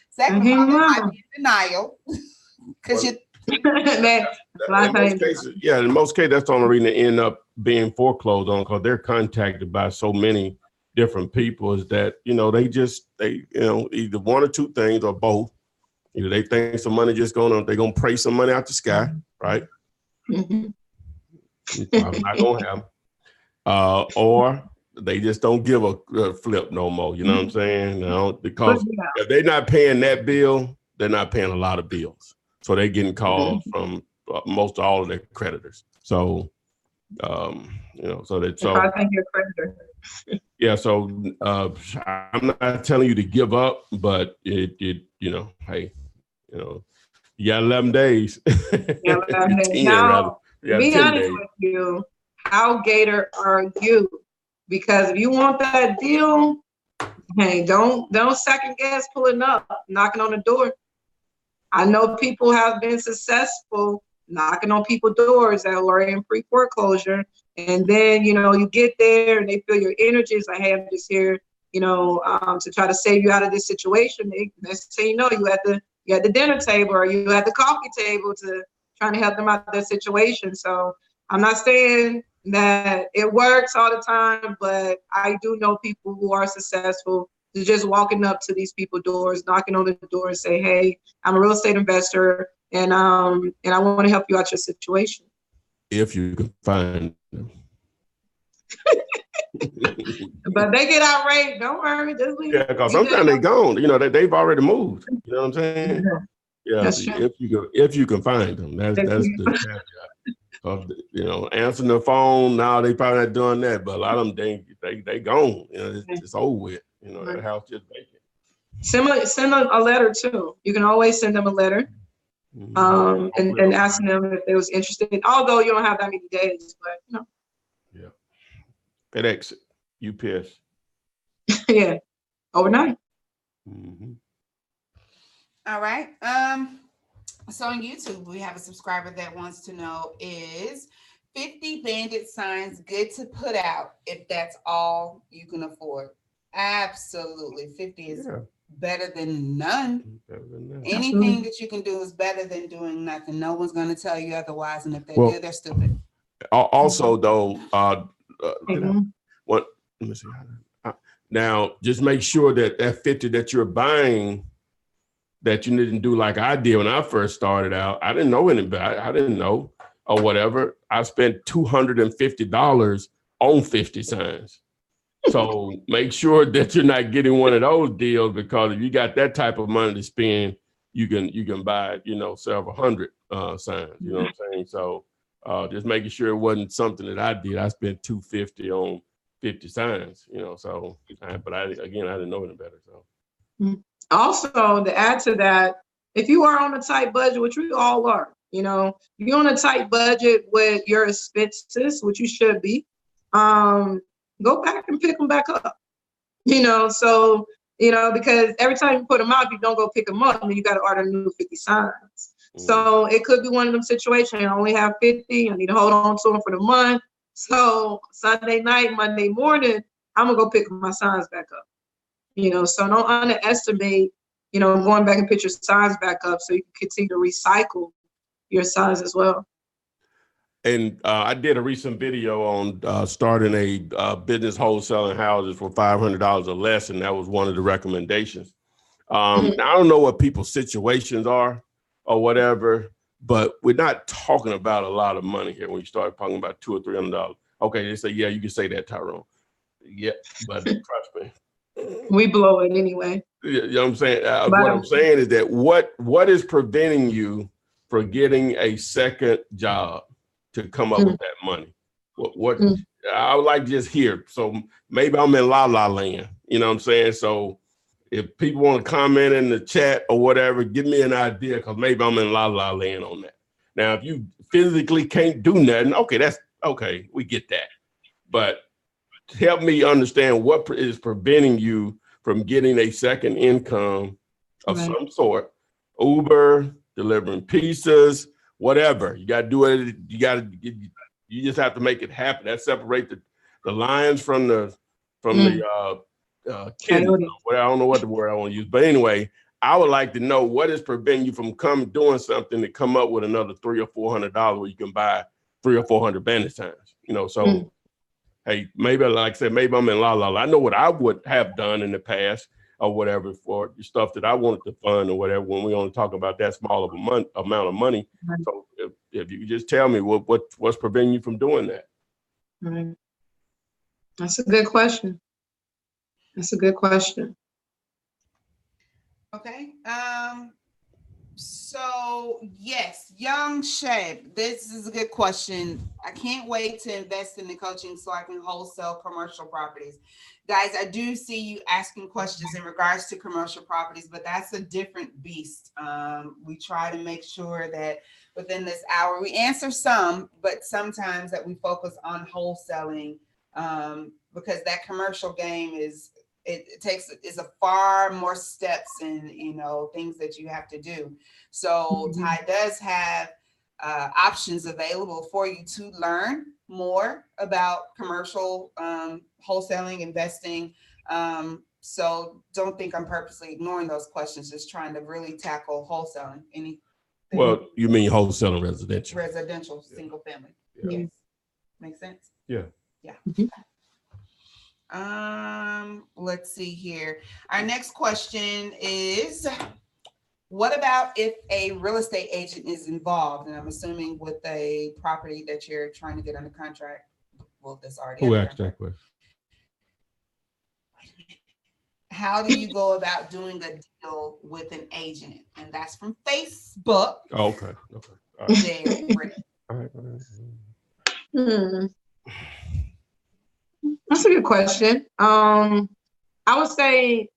Second of all, they might be in denial. Because in most cases, that's the only reason they end up being foreclosed on, because they're contacted by so many different people, is that, they either one or two things or both. Either they think some money they're gonna pray some money out the sky, right? Mm-hmm. I'm not gonna have them. Or they just don't give a flip no more. You know what I'm saying? No, because if they're not paying that bill, they're not paying a lot of bills. So they're getting calls from most all of their creditors. So, so that so. I think you're a creditor. Yeah. So I'm not telling you to give up, but hey, you got 11 days. Yeah, 11 days. Now, to be honest with you, how gator are you? Because if you want that deal, hey, don't second guess pulling up, knocking on the door. I know people have been successful knocking on people's doors that are in pre-foreclosure. And then, you get there and they feel your energy is like, hey, I'm just here, to try to save you out of this situation. Next thing you know, you at the dinner table or you at the coffee table to trying to help them out of their situation. So I'm not saying that it works all the time, but I do know people who are successful just walking up to these people's doors, knocking on the door and say, hey, I'm a real estate investor and I want to help you out your situation. If you can find them. But they get outraged. Don't worry. Just leave. Yeah, because sometimes they're gone. They've already moved. You know what I'm saying? Yeah. That's true. If you can find them, that's the caveat. Answering the phone now, they probably not doing that, but a lot of them they gone. It's over with. That house just vacant. Send a letter too. You can always send them a letter. And asking them if they was interested. Although you don't have that many days, but Yeah. FedEx, UPS. Yeah. Overnight. Mm-hmm. All right. So on YouTube, we have a subscriber that wants to know, is 50 bandit signs good to put out if that's all you can afford? Absolutely. 50 is better than none. Anything that you can do is better than doing nothing. No one's going to tell you otherwise. And if they do, they're stupid. Also, though, let me see. Now, just make sure that 50 that you're buying, that you didn't do like I did when I first started out. I didn't know anybody. I didn't know or whatever. I spent $250 on 50 signs. So make sure that you're not getting one of those deals, because if you got that type of money to spend, you can buy, several hundred signs. You know what I'm saying? So just making sure it wasn't something that I did. I spent $250 on 50 signs. But I didn't know any better. So also to add to that, if you are on a tight budget, which we all are, if you're on a tight budget with your expenses, which you should be, go back and pick them back up, so, because every time you put them out, you don't go pick them up, and you got to order new 50 signs. So it could be one of them situations. I only have 50. I need to hold on to them for the month. So Sunday night, Monday morning, I'm going to go pick my signs back up, so don't underestimate, going back and pick your signs back up so you can continue to recycle your signs as well. And I did a recent video on starting a business wholesaling houses for $500 or less, and that was one of the recommendations. I don't know what people's situations are or whatever, but we're not talking about a lot of money here when you start talking about $200 or $300. Okay, they say, yeah, you can say that, Tyrone. Yeah, but trust me. We blow it anyway. You know what I'm saying? What I'm saying is that what is preventing you from getting a second job to come up with that money? What I would like to just hear. So maybe I'm in la land, you know what I'm saying? So if people want to comment in the chat or whatever, give me an idea, because maybe I'm in la land on that. Now, if you physically can't do nothing, okay, that's okay. We get that. But help me understand what is preventing you from getting a second income of some sort. Uber, delivering pizzas, whatever. You got to do it. You just have to make it happen. That separate the lions from the kids. I don't know what the word I want to use, but anyway, I would like to know what is preventing you from doing something to come up with another $300 or $400 where you can buy 300 or 400 bandit signs. So hey, maybe like I said, maybe I'm in la. I know what I would have done in the past or whatever for the stuff that I wanted to fund or whatever, when we only talk about that small of amount of money. So if you could just tell me what's preventing you from doing that. That's a good question. That's a good question. Okay. So yes, young Shay, this is a good question. I can't wait to invest in the coaching so I can wholesale commercial properties. Guys, I do see you asking questions in regards to commercial properties, but that's a different beast. We try to make sure that within this hour we answer some, but sometimes that we focus on wholesaling, because that commercial game is a far more steps and things that you have to do. So Ty does have options available for you to learn more about commercial wholesaling, investing. So don't think I'm purposely ignoring those questions, just trying to really tackle wholesaling. Well, you mean wholesaling residential? Residential, single family. Yeah. Yes. Makes sense? Yeah. Yeah. Let's see here. Our next question is, what about if a real estate agent is involved? And I'm assuming with a property that you're trying to get under contract. Well, that's already. Who asked that question? How do you go about doing a deal with an agent? And that's from Facebook. Oh, okay. Okay. All right. That's a good question. I would say,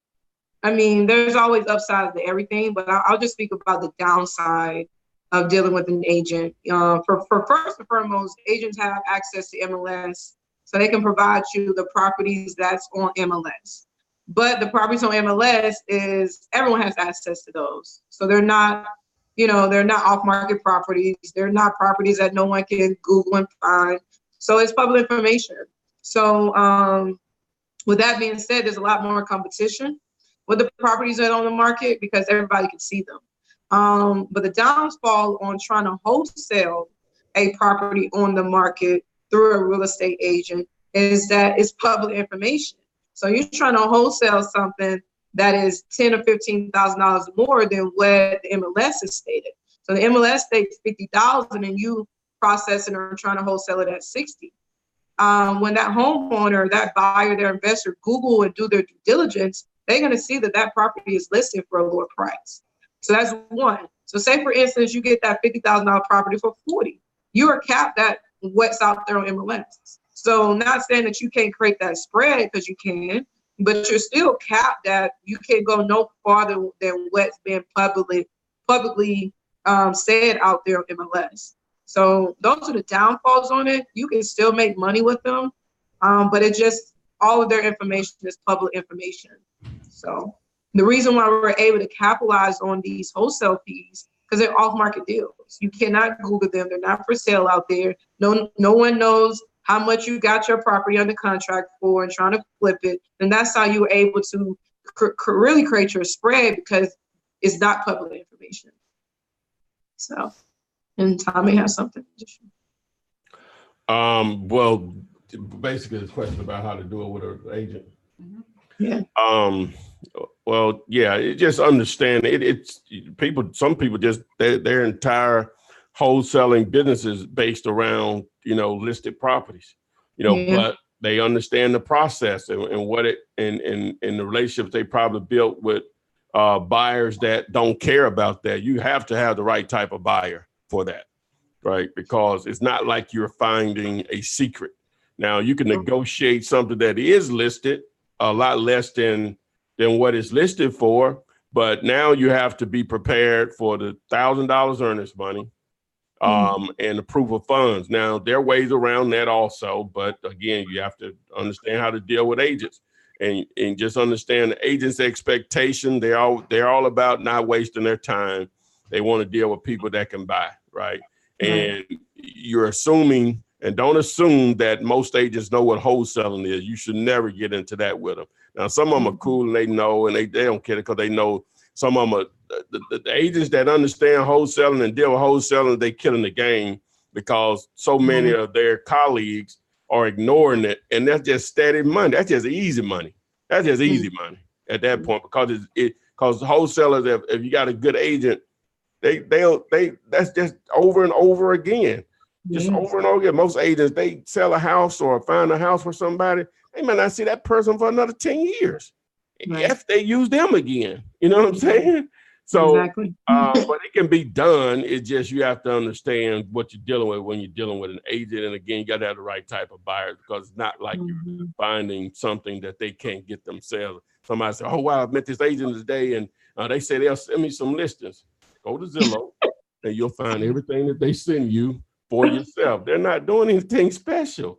I mean, there's always upsides to everything, but I'll just speak about the downside of dealing with an agent. For first and foremost, agents have access to MLS, so they can provide you the properties that's on MLS. But the properties on MLS is everyone has access to those, so they're not off-market properties. They're not properties that no one can Google and find. So it's public information. So with that being said, there's a lot more competition with the properties that are on the market because everybody can see them. But the downfall on trying to wholesale a property on the market through a real estate agent is that it's public information. So you're trying to wholesale something that is $10,000 or $15,000 more than what the MLS is stated. So the MLS states $50,000 and you process it or trying to wholesale it at $60,000. When that homeowner, that buyer, their investor, Google and do their due diligence, they're going to see that that property is listed for a lower price. So that's one. So say, for instance, you get that $50,000 property for $40,000. You are capped at what's out there on MLS. So not saying that you can't create that spread, because you can, but you're still capped that you can't go no farther than what's been publicly said out there on MLS. So those are the downfalls on it. You can still make money with them, but it just, all of their information is public information. So the reason why we're able to capitalize on these wholesale fees, because they're off-market deals. You cannot Google them. They're not for sale out there. No one knows how much you got your property under contract for and trying to flip it. And that's how you were able to really create your spread, because it's not public information. So, and Tommy has something additional. Well, basically it's a question about how to do it with an agent. Yeah. Well, yeah, just understand it's people, some people just, their entire wholesaling business is based around, listed properties, but they understand the process and what it, and the relationships they probably built with buyers that don't care about that. You have to have the right type of buyer for that, right? Because it's not like you're finding a secret. Now you can negotiate something that is listed a lot less than what it's listed for, but now you have to be prepared for the $1,000 earnest money and the proof of funds. Now there are ways around that also, but again, you have to understand how to deal with agents and just understand the agent's expectation. They're all about not wasting their time. They want to deal with people that can buy, right? And you're assuming, and don't assume that most agents know what wholesaling is. You should never get into that with them. Now, some of them are cool and they know, and they don't care because they know. Some of them are the agents that understand wholesaling and deal with wholesaling, they killing the game because so many of their colleagues are ignoring it. And that's just steady money. That's just easy money. That's just easy money at that point, because because wholesalers, if you got a good agent, that's just over and over again. Just over and over again. Most agents, they sell a house or find a house for somebody, they might not see that person for another 10 years. Right. If they use them again, you know what I'm saying? So, Exactly. but it can be done. It's just you have to understand what you're dealing with when you're dealing with an agent. And again, you got to have the right type of buyer, because it's not like you're finding something that they can't get themselves. Somebody said, "Oh wow, I met this agent today, and they say they'll send me some listings." Go to Zillow, and you'll find everything that they send you for yourself. They're not doing anything special.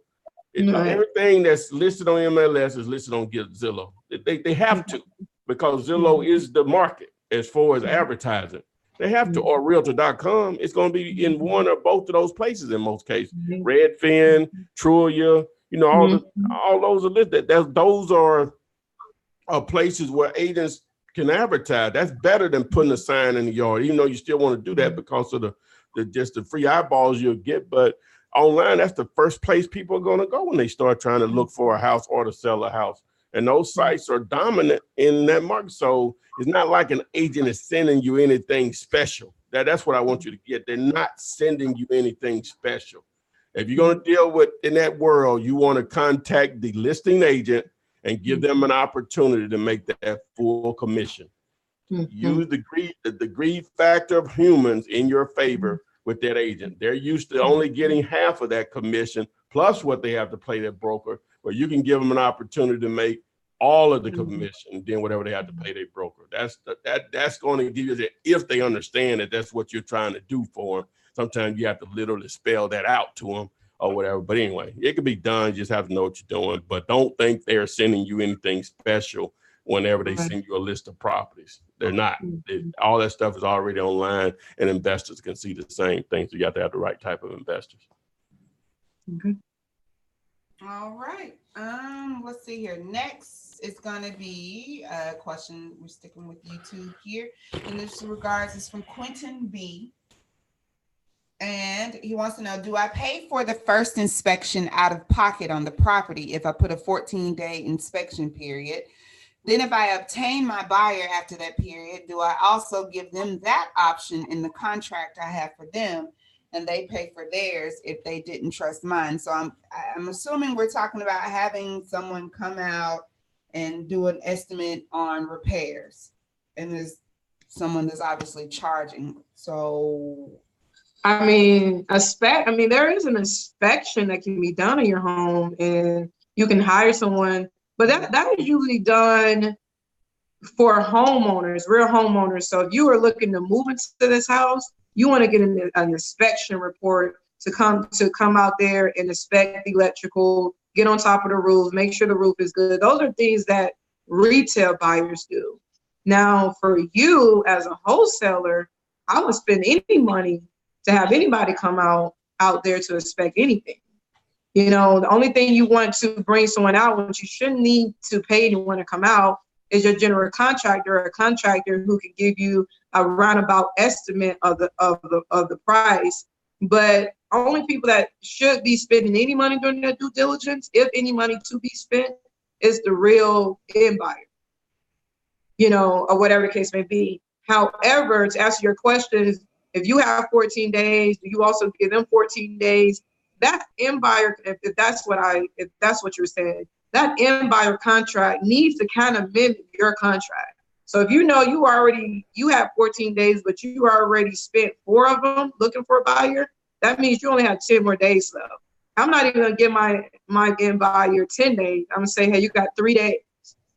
Everything that's listed on MLS is listed on Zillow. They have to, because Zillow is the market as far as advertising. They have to, or Realtor.com. It's going to be in one or both of those places in most cases. Redfin, Trulia, all those are listed. Those are places where agents can advertise. That's better than putting a sign in the yard, even though you still want to do that because of the free eyeballs you'll get. But online, that's the first place people are going to go when they start trying to look for a house or to sell a house. And those sites are dominant in that market. So it's not like an agent is sending you anything special. That's what I want you to get. They're not sending you anything special. If you're going to deal with in that world, you want to contact the listing agent and give them an opportunity to make that full commission. Use the greed factor of humans in your favor with that agent. They're used to only getting half of that commission plus what they have to pay their broker, but you can give them an opportunity to make all of the commission, then whatever they have to pay their broker. That's going to give you that, if they understand that that's what you're trying to do for them. Sometimes you have to literally spell that out to them or whatever. But anyway, it can be done. You just have to know what you're doing. But don't think they're sending you anything special whenever they send you a list of properties. They're not. All that stuff is already online, and investors can see the same thing. So you have to have the right type of investors. Okay. All right. Let's see here. Next is going to be a question. We're sticking with YouTube here. And this regards is from Quentin B. And he wants to know, do I pay for the first inspection out of pocket on the property if I put a 14-day inspection period? Then if I obtain my buyer after that period, do I also give them that option in the contract I have for them, and they pay for theirs if they didn't trust mine? So I'm assuming we're talking about having someone come out and do an estimate on repairs, and there's someone that's obviously charging. So I mean, there is an inspection that can be done in your home, and you can hire someone, but that is usually done for homeowners, real homeowners. So if you are looking to move into this house, you want to get an inspection report to come out there and inspect the electrical, get on top of the roof, make sure the roof is good. Those are things that retail buyers do. Now, for you as a wholesaler, I would spend any money to have anybody come out there to inspect anything. The only thing you want to bring someone out, which you shouldn't need to pay anyone to come out, is your general contractor, or a contractor who can give you a roundabout estimate of the price. But only people that should be spending any money during their due diligence, if any money to be spent, is the real end buyer, or whatever the case may be. However, to answer your question, if you have 14 days, do you also give them 14 days? That end buyer, if that's what you're saying, that end buyer contract needs to kind of mimic your contract. So if you have 14 days, but you already spent 4 of them looking for a buyer, that means you only have 10 more days left. I'm not even gonna give my end buyer 10 days. I'm gonna say, hey, you got 3 days.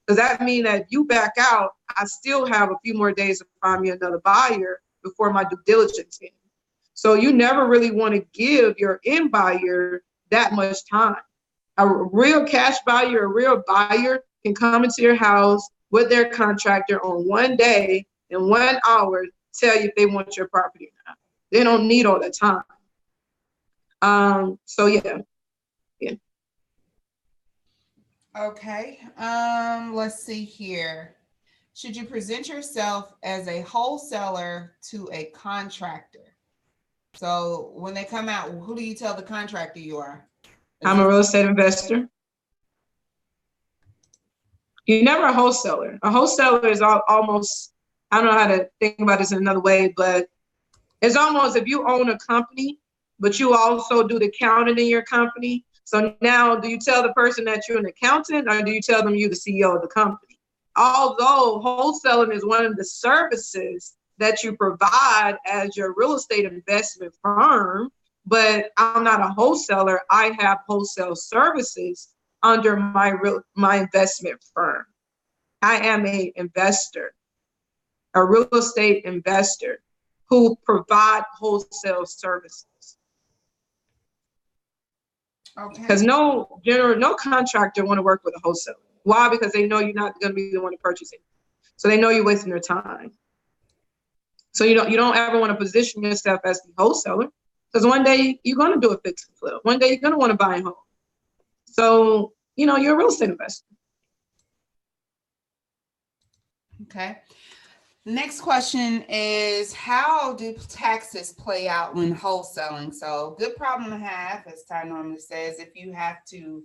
Does that mean that you back out, I still have a few more days to find me another buyer before my due diligence ends? So you never really want to give your end buyer that much time. A real cash buyer, a real buyer can come into your house with their contractor on 1 day and 1 hour, tell you if they want your property or not. They don't need all the time. So yeah. Okay. Let's see here. Should you present yourself as a wholesaler to a contractor? So when they come out, who do you tell the contractor you are? I'm a real estate investor. You're never a wholesaler. A wholesaler is almost, I don't know how to think about this in another way, but it's almost if you own a company, but you also do the accounting in your company. So now, do you tell the person that you're an accountant, or do you tell them you're the CEO of the company? Although wholesaling is one of the services that you provide as your real estate investment firm, but I'm not a wholesaler. I have wholesale services under my investment firm. I am an investor, a real estate investor who provide wholesale services. Okay. Because no contractor want to work with a wholesaler. Why? Because they know you're not going to be the one to purchase it. So they know you're wasting their time. So you don't ever want to position yourself as the wholesaler, because one day you're going to do a fix and flip. One day you're going to want to buy a home. So, you're a real estate investor. Okay. Next question is, how do taxes play out when wholesaling? So good problem to have, as Ty normally says, if you have to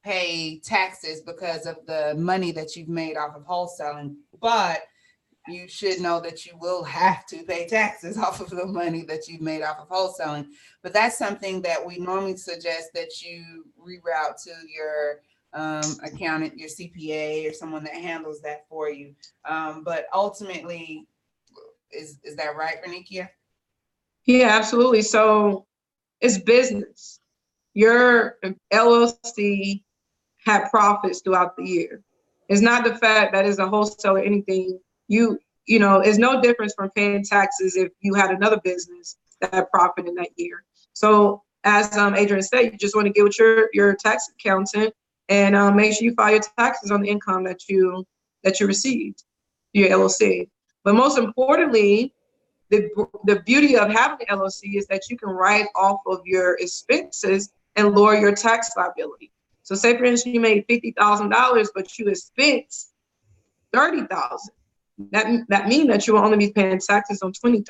pay taxes because of the money that you've made off of wholesaling, but you should know that you will have to pay taxes off of the money that you've made off of wholesaling. But that's something that we normally suggest that you reroute to your accountant, your CPA, or someone that handles that for you. But ultimately, is that right, Renikia? Yeah, absolutely. So it's business. Your LLC had profits throughout the year. It's not the fact that it's a wholesaler or anything. It's no difference from paying taxes if you had another business that had profit in that year. So as Adrian said, you just want to get with your tax accountant and make sure you file your taxes on the income that you received, your LLC. But most importantly, the beauty of having an LLC is that you can write off of your expenses and lower your tax liability. So say, for instance, you made $50,000, but you expense $30,000. That means that you will only be paying taxes on $20,000.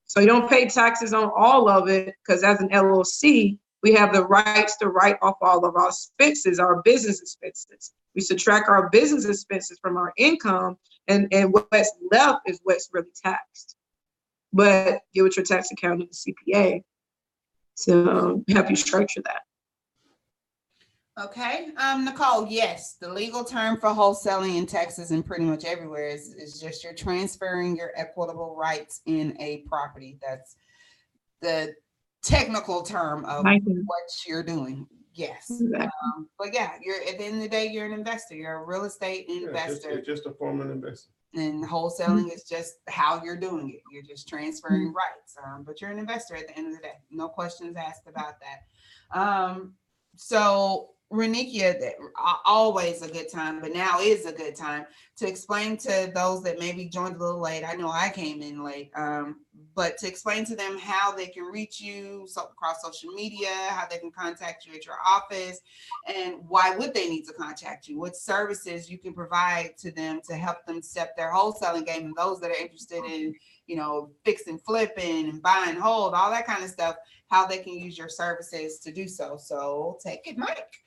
So you don't pay taxes on all of it, because as an LLC, we have the rights to write off all of our expenses, our business expenses. We subtract our business expenses from our income, and what's left is what's really taxed. But get with your tax accountant and CPA to help you structure that. Okay, Nicole, yes, the legal term for wholesaling in Texas and pretty much everywhere is just you're transferring your equitable rights in a property. That's the technical term of what you're doing. Yes. Exactly. But yeah, you're at the end of the day, you're an investor. You're a real estate investor. It's just a form of investment. And wholesaling is just how you're doing it. You're just transferring rights. But you're an investor at the end of the day. No questions asked about that. So Renikia, always a good time, but now is a good time to explain to those that maybe joined a little late. I know I came in late, but to explain to them how they can reach you across social media, how they can contact you at your office, and why would they need to contact you? What services you can provide to them to help them step their wholesaling game, and those that are interested in, fixing, flipping, and buying, hold, all that kind of stuff, how they can use your services to do so. So take it, Mike.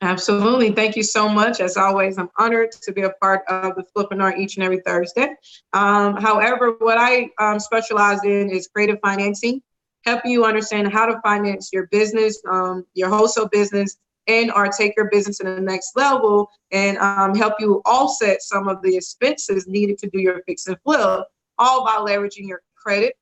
Absolutely. Thank you so much. As always, I'm honored to be a part of the Flippinar each and every Thursday. However, what I specialize in is creative financing, helping you understand how to finance your business, your wholesale business, and/or take your business to the next level, and help you offset some of the expenses needed to do your fix and flip, all by leveraging your credit.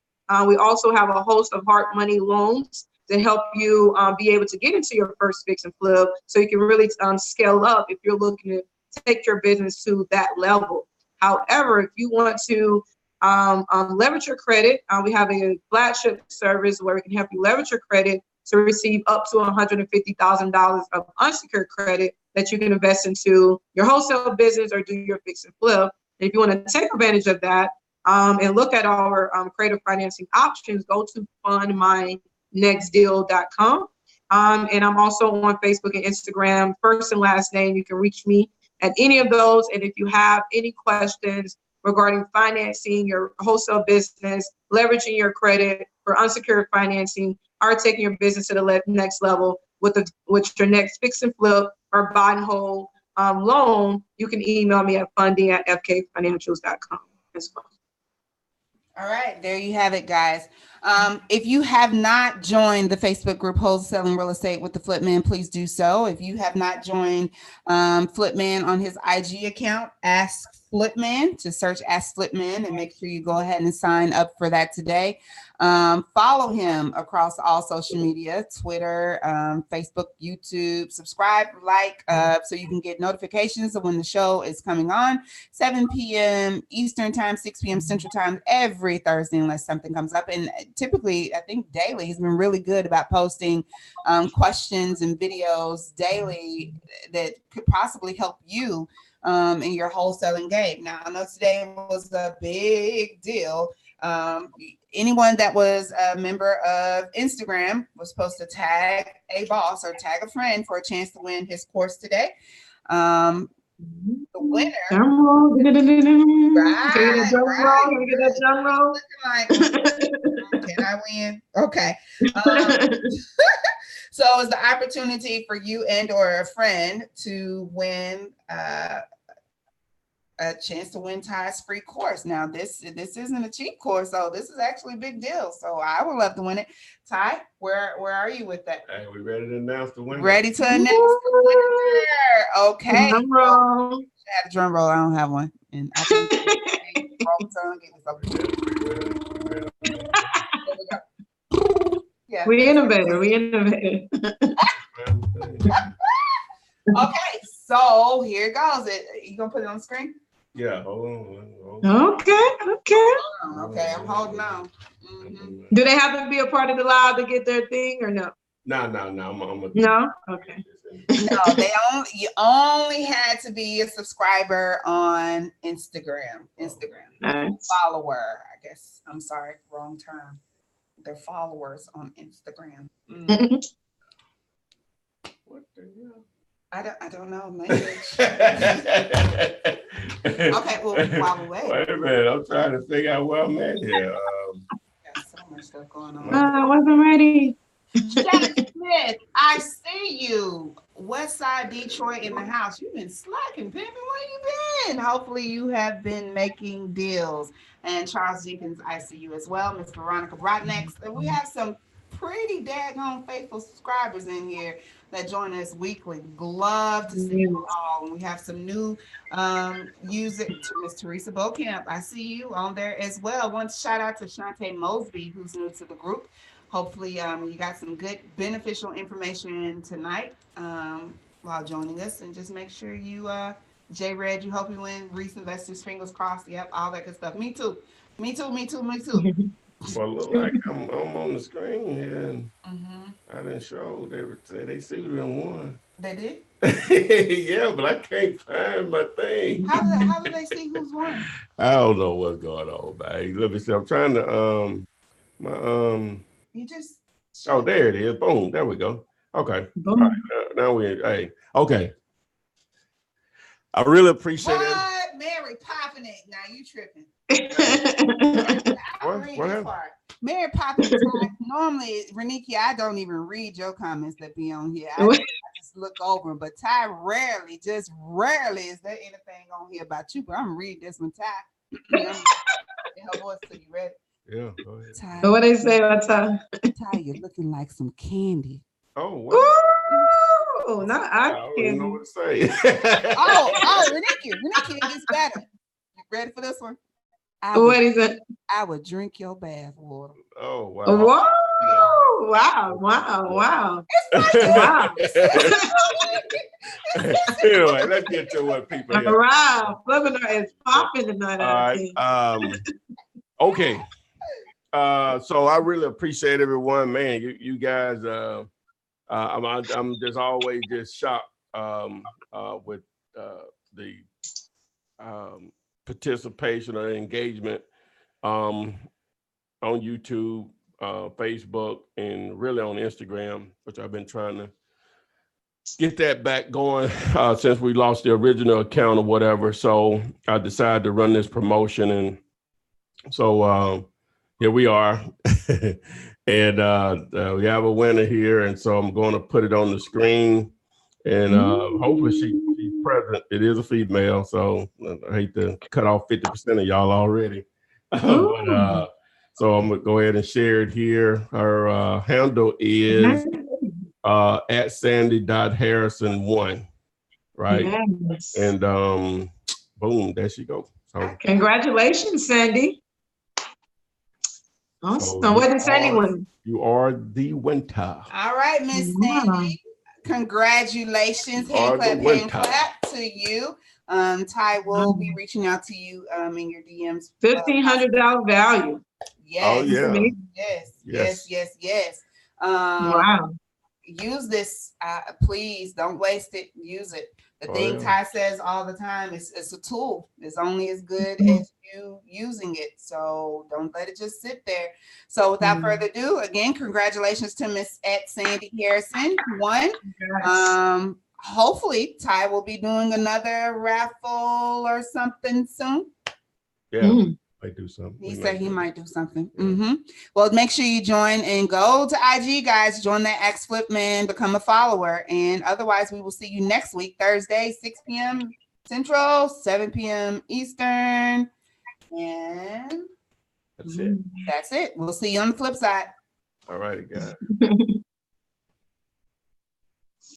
We also have a host of hard money loans to help you be able to get into your first fix and flip, so you can really scale up if you're looking to take your business to that level. However, if you want to leverage your credit, we have a flagship service where we can help you leverage your credit to receive up to $150,000 of unsecured credit that you can invest into your wholesale business or do your fix and flip. And if you want to take advantage of that and look at our creative financing options, go to fundmynextdeal.com. And I'm also on Facebook and Instagram, first and last name. You can reach me at any of those. And if you have any questions regarding financing your wholesale business, leveraging your credit for unsecured financing, or taking your business to the next level with your next fix and flip or buy and hold loan, you can email me at funding@fkfinancials.com as well. All right, there you have it, guys. If you have not joined the Facebook group Wholesaling Real Estate with the Flipman, please do so. If you have not joined Flipman on his IG account, ask Flipman, to search Ask Flipman, and make sure you go ahead and sign up for that today. Follow him across all social media, Twitter, Facebook, YouTube. Subscribe, like, so you can get notifications of when the show is coming on. 7 p.m. Eastern time, 6 p.m. Central time, every Thursday, unless something comes up. And typically, I think daily, he's been really good about posting questions and videos daily that could possibly help you in your wholesaling game. Now, I know today was a big deal. Anyone that was a member of Instagram was supposed to tag a boss or tag a friend for a chance to win his course today. The winner. Drum roll. Right, Can we get that drum roll? Can I win? Okay. So it's the opportunity for you and or a friend to win a chance to win Ty's free course. Now, this isn't a cheap course, so this is actually a big deal. So I would love to win it. Ty, where are you with that? Hey, we ready to announce the winner? Ready to announce the winner. Okay. Drum roll. I had a drum roll. I don't have one. And I think yeah. We innovative. Okay, so here goes. You gonna put it on the screen? Yeah. Hold on. Okay. Okay, I'm holding on. Do they have to be a part of the live to get their thing or no? No. No? Okay. No, you only had to be a subscriber on Instagram. Nice. Follower, I guess. I'm sorry, wrong term. They're followers on Instagram. What the hell? I don't know language. Okay, well, while we wait. Wait a minute, I'm trying to figure out where I'm at here. Got so much stuff going on. I wasn't ready. Jack Smith, I see you. Westside Detroit in the house. You've been slacking, pimping. Where you been? Hopefully you have been making deals. And Charles Jenkins, I see you as well. Miss Veronica Brodnex. We have some pretty daggone faithful subscribers in here that join us weekly. Love to see you all. And we have some new users. Miss Teresa Beaucamp, I see you on there as well. One shout out to Shantae Mosby, who's new to the group. Hopefully you got some good beneficial information tonight while joining us, and just make sure you J Red, you hope you win. Reese Investors, fingers crossed. Yep, all that good stuff. Me too. Well, look like I'm on the screen here, and I didn't show. They see we done won. They did? Yeah, but I can't find my thing. How do they see who's won? I don't know what's going on, man. Let me see. I'm trying to You just Oh, there it is. Boom. There we go. Okay. Boom. All right, now hey. Okay. I really appreciate it. What? Mary popping it. Now you tripping. What happened? Mary popping it. Normally, Reniki, I don't even read your comments that be on here. I just look over them. But Ty rarely is there anything on here about you. But I'm reading this one, Ty. Her voice, so you ready? Yeah, go ahead. Ty, What they say about Ty? Ty, you're looking like some candy. Oh, what? Ooh, not I don't even know what to say. Reniki, it gets better. You ready for this one? What is it? I would drink your bath water. Oh, wow. Whoa! Wow! Wow! Anyway, let's get to what people All here. right, Flippinar is popping tonight. All right. Okay. So I really appreciate everyone, man. You guys. I'm just always just shocked with the participation or engagement on YouTube, Facebook, and really on Instagram, which I've been trying to get that back going since we lost the original account or whatever. So I decided to run this promotion, and so here we are. And we have a winner here, and so I'm going to put it on the screen, and hopefully she's present. It is a female, so I hate to cut off 50% of y'all already. So I'm gonna go ahead and share it here. Her handle is at Sandy.Harrison1, right? Yes. And boom, there she go. So congratulations, Sandy. Awesome. So what did Sandy win? You are the winner. All right, Miss Sandy. Congratulations. Hand clap to you. Ty will be reaching out to you in your DMs. $1,500 value. Yes. Oh, yeah. Yes. Wow. Use this, please. Don't waste it. Use it. The thing Ty says all the time is it's a tool. It's only as good as you using it. So don't let it just sit there. So without further ado, again, congratulations to Miss at Sandy Harrison, who won. Yes. Hopefully Ty will be doing another raffle or something soon. Yeah. Might do something. He said he might do something. Well, make sure you join and go to IG, guys. Join that X Flip Man, become a follower. And otherwise, we will see you next week, Thursday, 6 p.m. Central, 7 p.m. Eastern. And that's it. That's it. We'll see you on the flip side. All righty, guys.